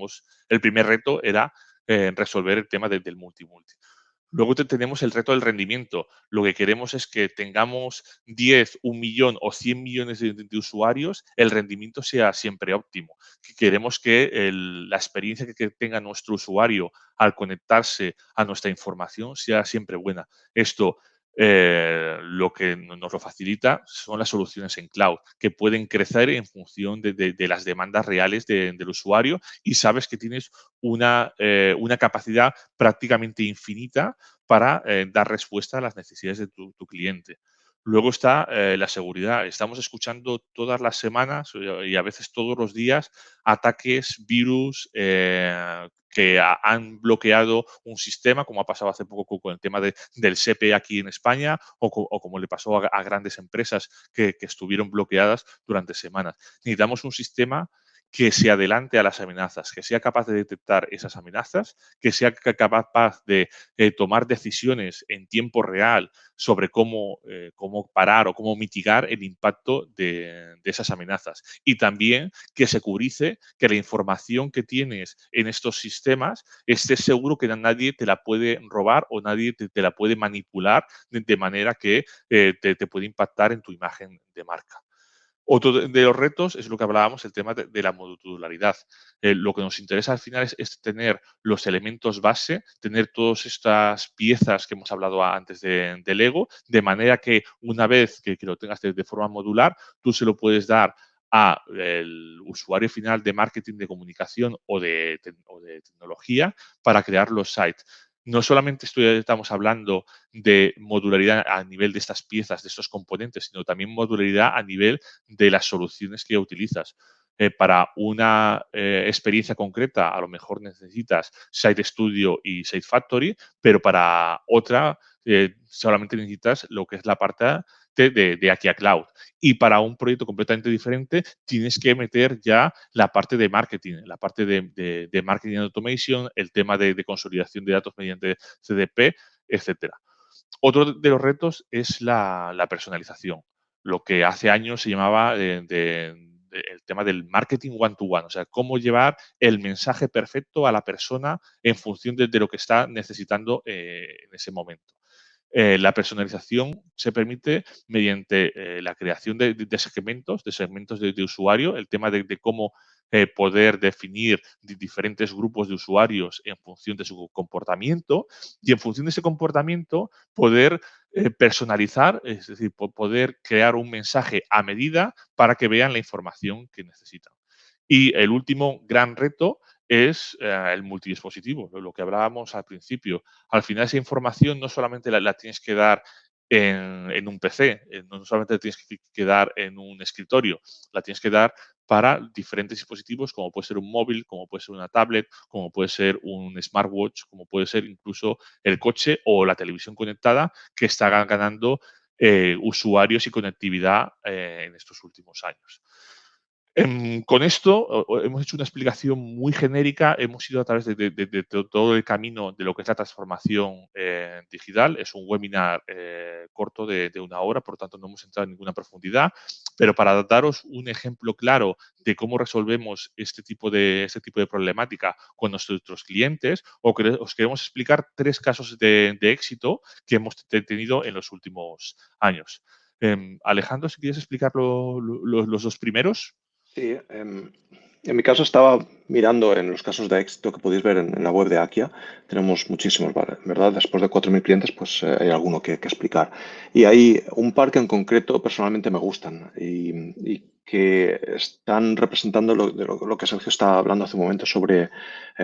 el primer reto era resolver el tema del multi-multi. Luego tenemos el reto del rendimiento. Lo que queremos es que tengamos 10, 1 millón o 100 millones de usuarios, el rendimiento sea siempre óptimo. Queremos que la experiencia que tenga nuestro usuario al conectarse a nuestra información sea siempre buena. Esto lo que nos lo facilita son las soluciones en cloud, que pueden crecer en función de las demandas reales del usuario y sabes que tienes una capacidad prácticamente infinita para dar respuesta a las necesidades de tu cliente. Luego está la seguridad. Estamos escuchando todas las semanas y a veces todos los días ataques, virus que han bloqueado un sistema, como ha pasado hace poco con el tema del SEPE aquí en España o como le pasó a grandes empresas que estuvieron bloqueadas durante semanas. Necesitamos un sistema que se adelante a las amenazas, que sea capaz de detectar esas amenazas, que sea capaz de tomar decisiones en tiempo real sobre cómo parar o cómo mitigar el impacto de esas amenazas. Y también que securice que la información que tienes en estos sistemas estés seguro que nadie te la puede robar o nadie te la puede manipular de manera que te puede impactar en tu imagen de marca. Otro de los retos es lo que hablábamos, el tema de la modularidad. Lo que nos interesa al final es tener los elementos base, tener todas estas piezas que hemos hablado antes de Lego, de manera que una vez que lo tengas de forma modular, tú se lo puedes dar a el usuario final de marketing, de comunicación o de tecnología para crear los sites. no solamente estamos hablando de modularidad a nivel de estas piezas, de estos componentes, sino también modularidad a nivel de las soluciones que utilizas. Para una experiencia concreta, a lo mejor necesitas Site Studio y Site Factory, pero para otra solamente necesitas lo que es la parte de aquí a Cloud. Y para un proyecto completamente diferente, tienes que meter ya la parte de marketing, la parte de marketing and automation, el tema de consolidación de datos mediante CDP, etcétera. Otro de los retos es la personalización, lo que hace años se llamaba el tema del marketing one-to-one, o sea, cómo llevar el mensaje perfecto a la persona en función de lo que está necesitando en ese momento. La personalización se permite mediante la creación de segmentos, de usuario, el tema de cómo poder definir diferentes grupos de usuarios en función de su comportamiento y en función de ese comportamiento poder personalizar, es decir, poder crear un mensaje a medida para que vean la información que necesitan. Y el último gran reto es el multidispositivo, lo que hablábamos al principio. Al final esa información no solamente la tienes que dar en un PC, no solamente la tienes que dar en un escritorio, la tienes que dar para diferentes dispositivos, como puede ser un móvil, como puede ser una tablet, como puede ser un smartwatch, como puede ser incluso el coche o la televisión conectada que está ganando usuarios y conectividad en estos últimos años. Con esto hemos hecho una explicación muy genérica, hemos ido a través de todo el camino de lo que es la transformación digital. Es un webinar corto de una hora, por lo tanto no hemos entrado en ninguna profundidad, pero para daros un ejemplo claro de cómo resolvemos este tipo de problemática con nuestros clientes, os queremos explicar 3 casos de éxito que hemos tenido en los últimos años. Alejandro, si quieres explicar los 2 primeros. Sí, en mi caso estaba mirando en los casos de éxito que podéis ver en la web de Akia. Tenemos muchísimos, ¿verdad? Después de 4.000 clientes, pues hay alguno que explicar. Y hay un par que en concreto personalmente me gustan y que están representando lo que Sergio estaba hablando hace un momento sobre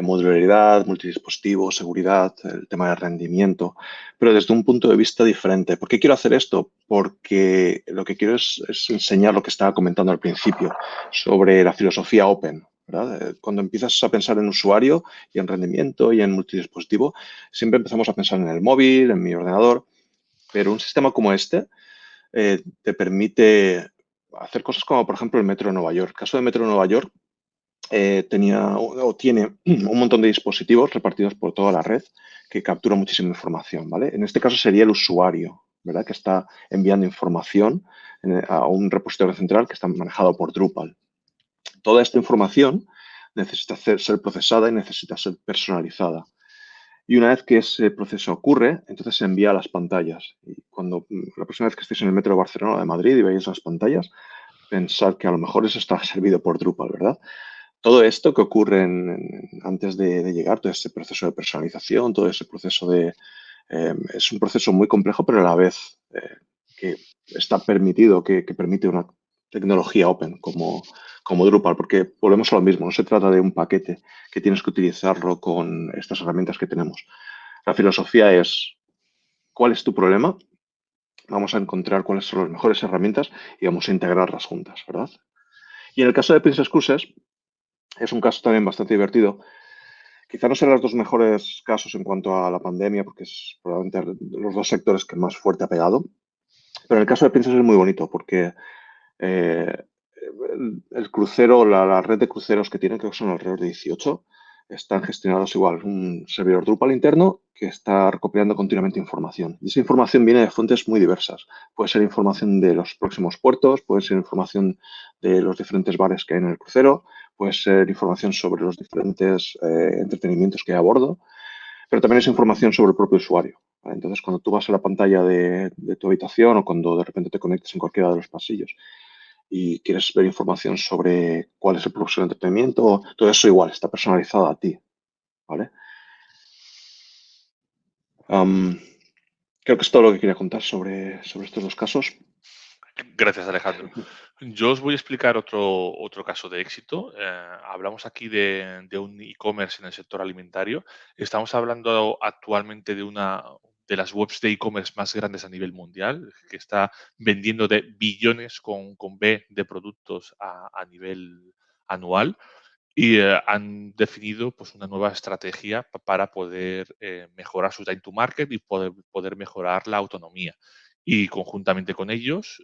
modularidad, multidispositivo, seguridad, el tema de rendimiento, pero desde un punto de vista diferente. ¿Por qué quiero hacer esto? Porque lo que quiero es enseñar lo que estaba comentando al principio sobre la filosofía open, ¿verdad? Cuando empiezas a pensar en usuario y en rendimiento y en multidispositivo, siempre empezamos a pensar en el móvil, en mi ordenador, pero un sistema como este te permite hacer cosas como, por ejemplo, el Metro de Nueva York. El caso de Metro de Nueva York tenía o tiene un montón de dispositivos repartidos por toda la red que captura muchísima información, ¿vale? En este caso sería el usuario, ¿verdad? Que está enviando información a un repositorio central que está manejado por Drupal. Toda esta información necesita ser procesada y necesita ser personalizada. Y una vez que ese proceso ocurre, entonces se envía a las pantallas. Y cuando la próxima vez que estéis en el metro de Barcelona o de Madrid y veáis las pantallas, pensad que a lo mejor eso está servido por Drupal, ¿verdad? Todo esto que ocurre antes de llegar, todo ese proceso de personalización, todo ese proceso es un proceso muy complejo, pero a la vez que está permitido, que permite una tecnología open como Drupal, porque volvemos a lo mismo, no se trata de un paquete que tienes que utilizarlo con estas herramientas que tenemos. La filosofía es, ¿cuál es tu problema? Vamos a encontrar cuáles son las mejores herramientas y vamos a integrarlas juntas, ¿verdad? Y en el caso de Princess Cruises, es un caso también bastante divertido. Quizá no sean los dos mejores casos en cuanto a la pandemia, porque es probablemente los dos sectores que más fuerte ha pegado. Pero en el caso de Princess es muy bonito porque eh, el crucero, la red de cruceros que tienen, creo que son alrededor de 18, están gestionados igual. Un servidor Drupal interno que está recopilando continuamente información. Y esa información viene de fuentes muy diversas. Puede ser información de los próximos puertos, puede ser información de los diferentes bares que hay en el crucero, puede ser información sobre los diferentes entretenimientos que hay a bordo, pero también es información sobre el propio usuario. ¿Vale? Entonces, cuando tú vas a la pantalla de tu habitación o cuando de repente te conectes en cualquiera de los pasillos y quieres ver información sobre cuál es el próximo entretenimiento, todo eso igual está personalizado a ti, ¿vale? Um, Creo que es todo lo que quería contar sobre estos dos casos. Gracias, Alejandro. Yo os voy a explicar otro caso de éxito. Hablamos aquí de un e-commerce en el sector alimentario. Estamos hablando actualmente de una de las webs de e-commerce más grandes a nivel mundial, que está vendiendo de billones con B de productos a nivel anual. Y han definido pues, una nueva estrategia para poder mejorar su time to market y poder mejorar la autonomía. Y conjuntamente con ellos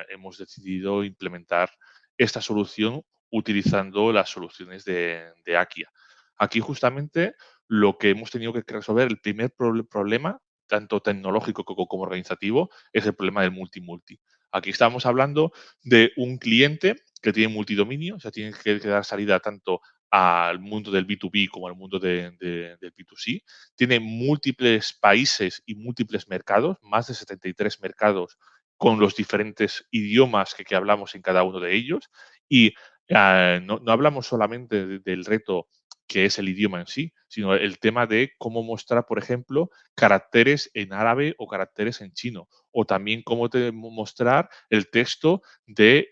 hemos decidido implementar esta solución utilizando las soluciones de Akia. Aquí justamente lo que hemos tenido que resolver, el primer problema, tanto tecnológico como organizativo, es el problema del multi-multi. Aquí estamos hablando de un cliente que tiene multidominio, o sea, tiene que dar salida tanto al mundo del B2B como al mundo del B2C. Tiene múltiples países y múltiples mercados, más de 73 mercados con los diferentes idiomas que hablamos en cada uno de ellos. Y no hablamos solamente del reto que es el idioma en sí, sino el tema de cómo mostrar, por ejemplo, caracteres en árabe o caracteres en chino, o también cómo mostrar el texto de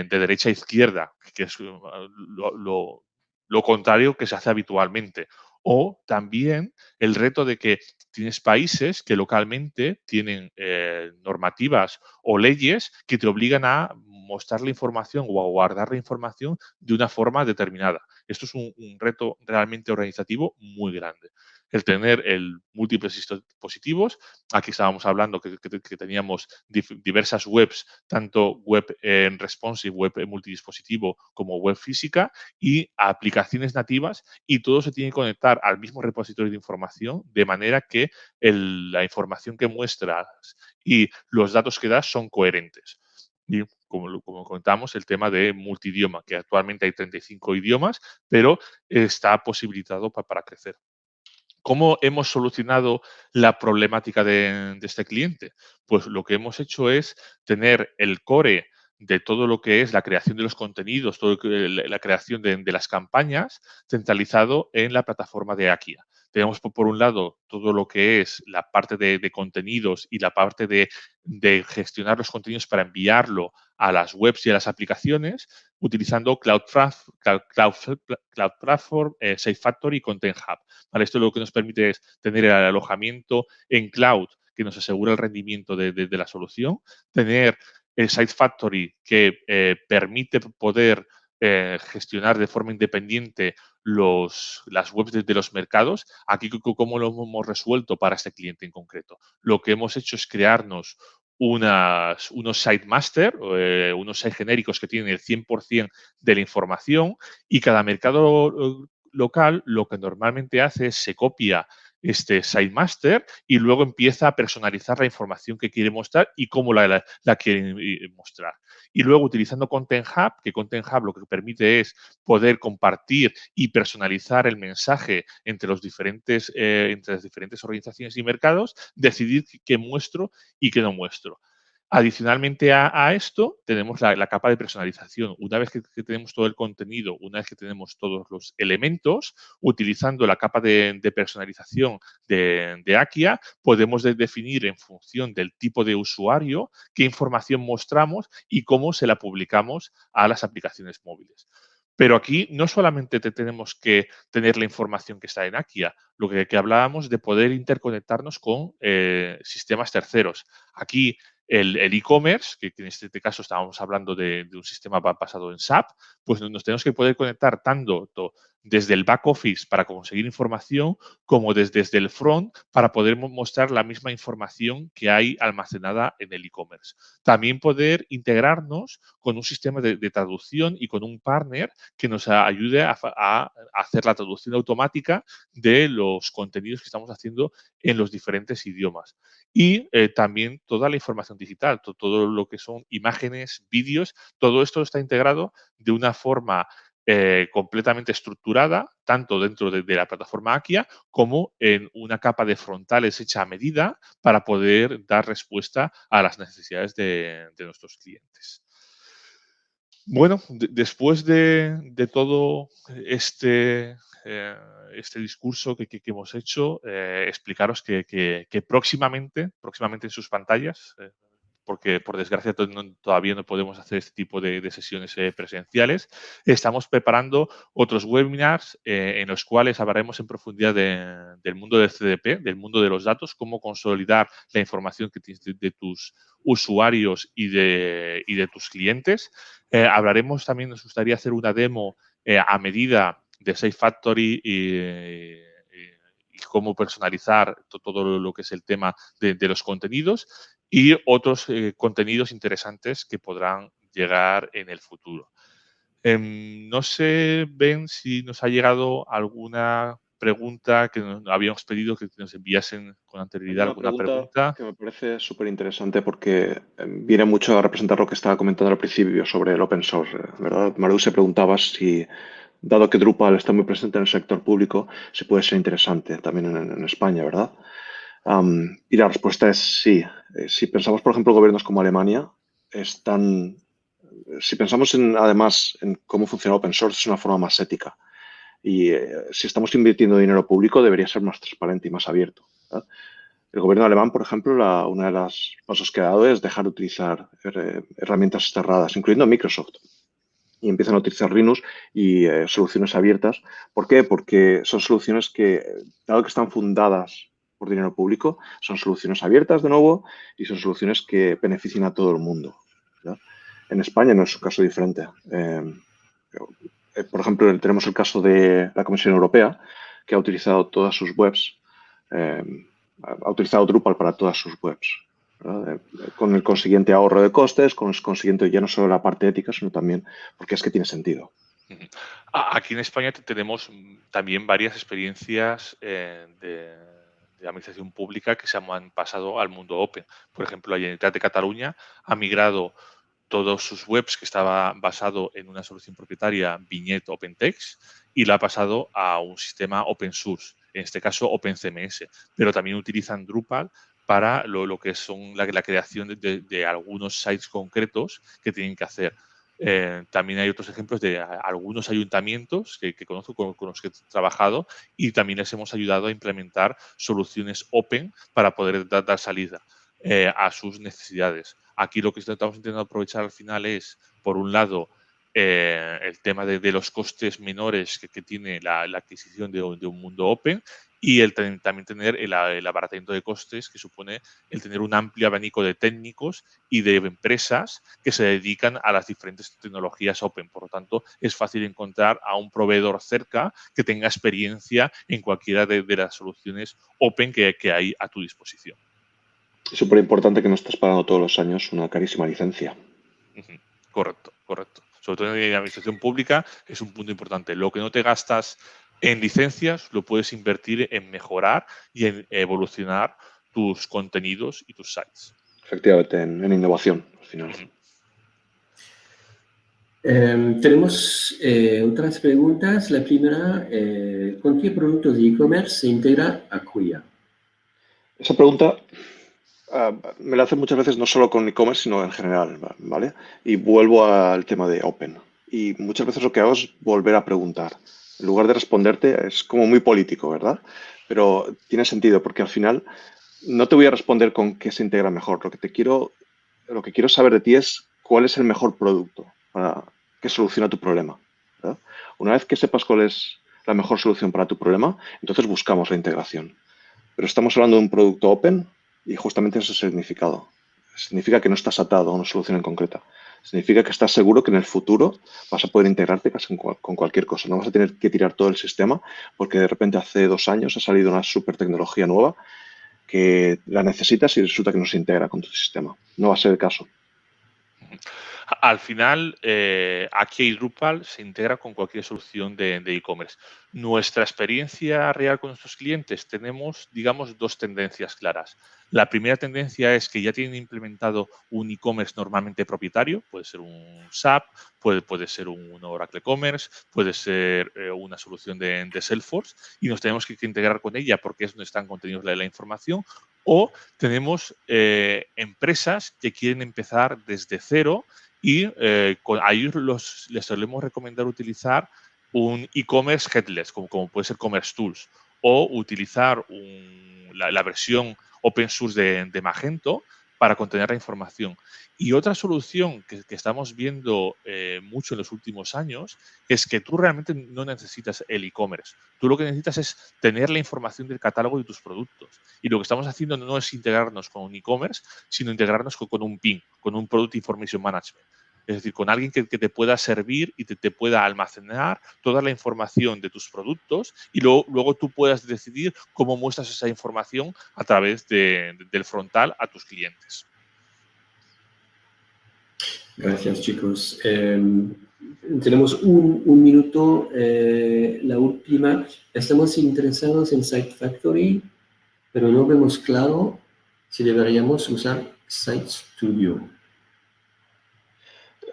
derecha a izquierda, que es lo contrario que se hace habitualmente. O también el reto de que tienes países que localmente tienen normativas o leyes que te obligan a mostrar la información o a guardar la información de una forma determinada. Esto es un reto realmente organizativo muy grande. El tener múltiples dispositivos. Aquí estábamos hablando que teníamos diversas webs, tanto web en responsive, web en multidispositivo, como web física, y aplicaciones nativas, y todo se tiene que conectar al mismo repositorio de información, de manera que la información que muestras y los datos que das son coherentes. Y como comentamos, el tema de multidioma, que actualmente hay 35 idiomas, pero está posibilitado para crecer. ¿Cómo hemos solucionado la problemática de este cliente? Pues lo que hemos hecho es tener el core de todo lo que es la creación de los contenidos, todo la creación de las campañas centralizado en la plataforma de Akia. Tenemos por un lado todo lo que es la parte de contenidos y la parte de gestionar los contenidos para enviarlo a las webs y a las aplicaciones utilizando Cloud Platform, Safe Factory y Content Hub. ¿Vale? Esto lo que nos permite es tener el alojamiento en cloud que nos asegura el rendimiento de la solución, tener el Site Factory que permite poder gestionar de forma independiente las webs de los mercados. Aquí, ¿cómo lo hemos resuelto para este cliente en concreto? Lo que hemos hecho es crearnos unos site master, unos site genéricos que tienen el 100% de la información, y cada mercado local lo que normalmente hace es se copia este SiteMaster y luego empieza a personalizar la información que quiere mostrar y cómo la quiere mostrar. Y luego utilizando Content Hub, que Content Hub lo que permite es poder compartir y personalizar el mensaje entre las diferentes organizaciones y mercados, decidir qué muestro y qué no muestro. Adicionalmente a esto, tenemos la capa de personalización. Una vez que tenemos todo el contenido, una vez que tenemos todos los elementos, utilizando la capa de personalización de Akia, podemos definir en función del tipo de usuario qué información mostramos y cómo se la publicamos a las aplicaciones móviles. Pero aquí no solamente tenemos que tener la información que está en Akia, lo que hablábamos de poder interconectarnos con sistemas terceros. Aquí el e-commerce, que en este caso estábamos hablando de un sistema basado en SAP, pues nos tenemos que poder conectar tanto desde el back office para conseguir información, como desde el front para poder mostrar la misma información que hay almacenada en el e-commerce. También poder integrarnos con un sistema de traducción y con un partner que nos ayude a hacer la traducción automática de los contenidos que estamos haciendo en los diferentes idiomas. Y también toda la información digital, todo lo que son imágenes, vídeos, todo esto está integrado de una forma completamente estructurada, tanto dentro de la plataforma Akia como en una capa de frontales hecha a medida para poder dar respuesta a las necesidades de nuestros clientes. Bueno, después de todo este, eh, este discurso que hemos hecho, explicaros que próximamente en sus pantallas, porque por desgracia todavía no podemos hacer este tipo de sesiones presenciales. Estamos preparando otros webinars en los cuales hablaremos en profundidad del mundo del CDP, del mundo de los datos, cómo consolidar la información que tienes de tus usuarios y de tus clientes. Hablaremos también, nos gustaría hacer una demo a medida de Safe Factory y cómo personalizar todo lo que es el tema de los contenidos y otros contenidos interesantes que podrán llegar en el futuro. No sé, Ben, si nos ha llegado alguna pregunta que nos habíamos pedido que nos enviasen con Hay anterioridad una alguna pregunta pregunta. que me parece súper interesante porque viene mucho a representar lo que estaba comentando al principio sobre el open source, ¿verdad? Maru se preguntaba si, dado que Drupal está muy presente en el sector público, si puede ser interesante también en España, ¿verdad? Y la respuesta es sí. Si pensamos, por ejemplo, gobiernos como Alemania, están, si pensamos además en cómo funciona open source, es una forma más ética. Y si estamos invirtiendo dinero público, debería ser más transparente y más abierto, ¿verdad? El gobierno alemán, por ejemplo, una de las pasos que ha dado es dejar de utilizar herramientas cerradas, incluyendo Microsoft, y empiezan a utilizar Linux y soluciones abiertas. ¿Por qué? Porque son soluciones que, dado que están fundadas por dinero público, son soluciones abiertas de nuevo y son soluciones que benefician a todo el mundo, ¿ya? En España no es un caso diferente. Por ejemplo, tenemos el caso de la Comisión Europea, que ha utilizado todas sus webs, eh, ha utilizado Drupal para todas sus webs, ¿verdad? Con el consiguiente ahorro de costes, con el consiguiente ya no solo la parte ética, sino también porque es que tiene sentido. Ujú. Aquí en España tenemos también varias experiencias de administración pública que se han pasado al mundo open. Por ejemplo, la Generalitat de Cataluña ha migrado todos sus webs que estaba basado en una solución propietaria Vignette OpenText y la ha pasado a un sistema open source, en este caso OpenCMS, pero también utilizan Drupal para lo que son la creación de algunos sites concretos que tienen que hacer. También hay otros ejemplos de algunos ayuntamientos que conozco con los que he trabajado y también les hemos ayudado a implementar soluciones open para poder dar salida a sus necesidades. Aquí lo que estamos intentando aprovechar al final es, por un lado, el tema de los costes menores que tiene la adquisición de un mundo open y también tener el abaratamiento de costes que supone el tener un amplio abanico de técnicos y de empresas que se dedican a las diferentes tecnologías open. Por lo tanto, es fácil encontrar a un proveedor cerca que tenga experiencia en cualquiera de las soluciones open que hay a tu disposición. Es súper importante que no estés pagando todos los años una carísima licencia. Ujú. Correcto, correcto. Sobre todo en la administración pública es un punto importante. Lo que no te gastas en licencias lo puedes invertir en mejorar y en evolucionar tus contenidos y tus sites. Efectivamente, en innovación, al final. Ujú. Tenemos otras preguntas. La primera, ¿con qué productos de e-commerce se integra Acquia? Esa pregunta me la hacen muchas veces no solo con e-commerce, sino en general, ¿vale? Y vuelvo al tema de Open. Y muchas veces lo que hago es volver a preguntar. En lugar de responderte, es como muy político, ¿verdad? Pero tiene sentido, porque al final no te voy a responder con qué se integra mejor. Lo que quiero saber de ti es cuál es el mejor producto para que soluciona tu problema, ¿verdad? Una vez que sepas cuál es la mejor solución para tu problema, entonces buscamos la integración. Pero estamos hablando de un producto open y justamente eso es el significado. Significa que no estás atado a una solución en concreta. Significa que estás seguro que en el futuro vas a poder integrarte casi con cualquier cosa. No vas a tener que tirar todo el sistema porque de repente hace 2 años ha salido una super tecnología nueva que la necesitas y resulta que no se integra con tu sistema. No va a ser el caso. Al final, aquí Drupal se integra con cualquier solución de e-commerce. Nuestra experiencia real con nuestros clientes tenemos, digamos, dos tendencias claras. La primera tendencia es que ya tienen implementado un e-commerce normalmente propietario, puede ser un SAP, puede ser un Oracle Commerce, puede ser una solución de Salesforce y nos tenemos que integrar con ella porque es donde están contenidos la información. O tenemos empresas que quieren empezar desde cero y a ellos les solemos recomendar utilizar un e-commerce headless, como puede ser Commerce Tools, o utilizar la versión open source de Magento para contener la información. Y otra solución que estamos viendo mucho en los últimos años es que tú realmente no necesitas el e-commerce. Tú lo que necesitas es tener la información del catálogo de tus productos. Y lo que estamos haciendo no es integrarnos con un e-commerce, sino integrarnos con un PIM, con un Product Information Management. Es decir, con alguien que te pueda servir y te pueda almacenar toda la información de tus productos y luego tú puedas decidir cómo muestras esa información a través del frontal a tus clientes. Gracias, chicos. Tenemos un minuto, la última. Estamos interesados en Site Factory, pero no vemos claro si deberíamos usar Site Studio.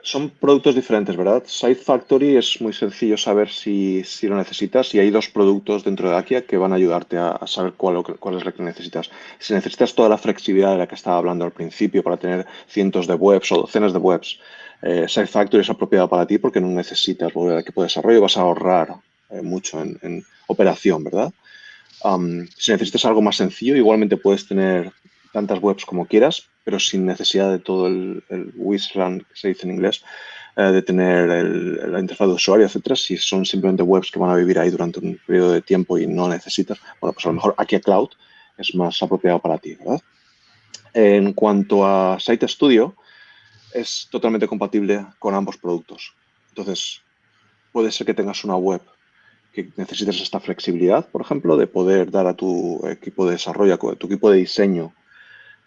Son productos diferentes, ¿verdad? Site Factory es muy sencillo saber si lo necesitas y hay dos productos dentro de Akia que van a ayudarte a saber cuál es la que necesitas. Si necesitas toda la flexibilidad de la que estaba hablando al principio para tener cientos de webs o docenas de webs, Site Factory es apropiado para ti porque no necesitas volver al equipo de desarrollo, vas a ahorrar mucho en operación, ¿verdad? Si necesitas algo más sencillo, igualmente puedes tener tantas webs como quieras, pero sin necesidad de todo el WYSIWYG, que se dice en inglés, de tener la interfaz de usuario, etcétera. Si son simplemente webs que van a vivir ahí durante un periodo de tiempo y no necesitas, bueno, pues a lo mejor Akia Cloud es más apropiado para ti, ¿verdad? En cuanto a Site Studio, es totalmente compatible con ambos productos. Entonces, puede ser que tengas una web que necesites esta flexibilidad, por ejemplo, de poder dar a tu equipo de desarrollo, a tu equipo de diseño,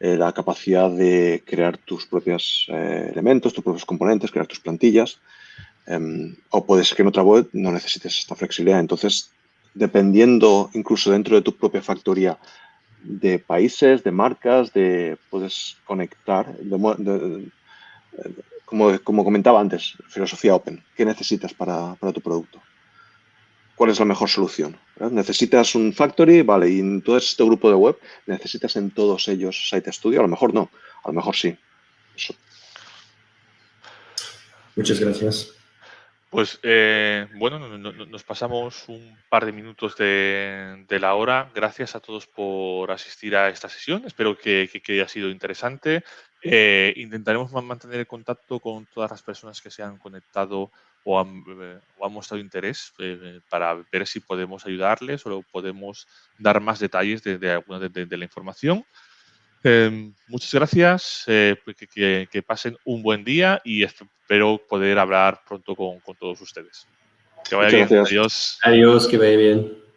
la capacidad de crear tus propios elementos, tus propios componentes, crear tus plantillas. O puede ser que en otra web no necesites esta flexibilidad. Entonces, dependiendo incluso dentro de tu propia factoría de países, de marcas, puedes conectar, como comentaba antes, filosofía open. ¿Qué necesitas para tu producto? ¿Cuál es la mejor solución? ¿Verdad? ¿Necesitas un factory? Vale, y en todo este grupo de web, ¿necesitas en todos ellos Site Studio? A lo mejor no, a lo mejor sí. Eso. Muchas gracias. Pues bueno, nos pasamos un par de minutos de la hora. Gracias a todos por asistir a esta sesión. Espero que haya sido interesante. Intentaremos mantener el contacto con todas las personas que se han conectado o han mostrado interés para ver si podemos ayudarles o podemos dar más detalles de alguna de la información. Muchas gracias, que pasen un buen día y espero poder hablar pronto con todos ustedes. Que vaya Muchas bien. gracias. Adiós. Adiós, que vaya bien.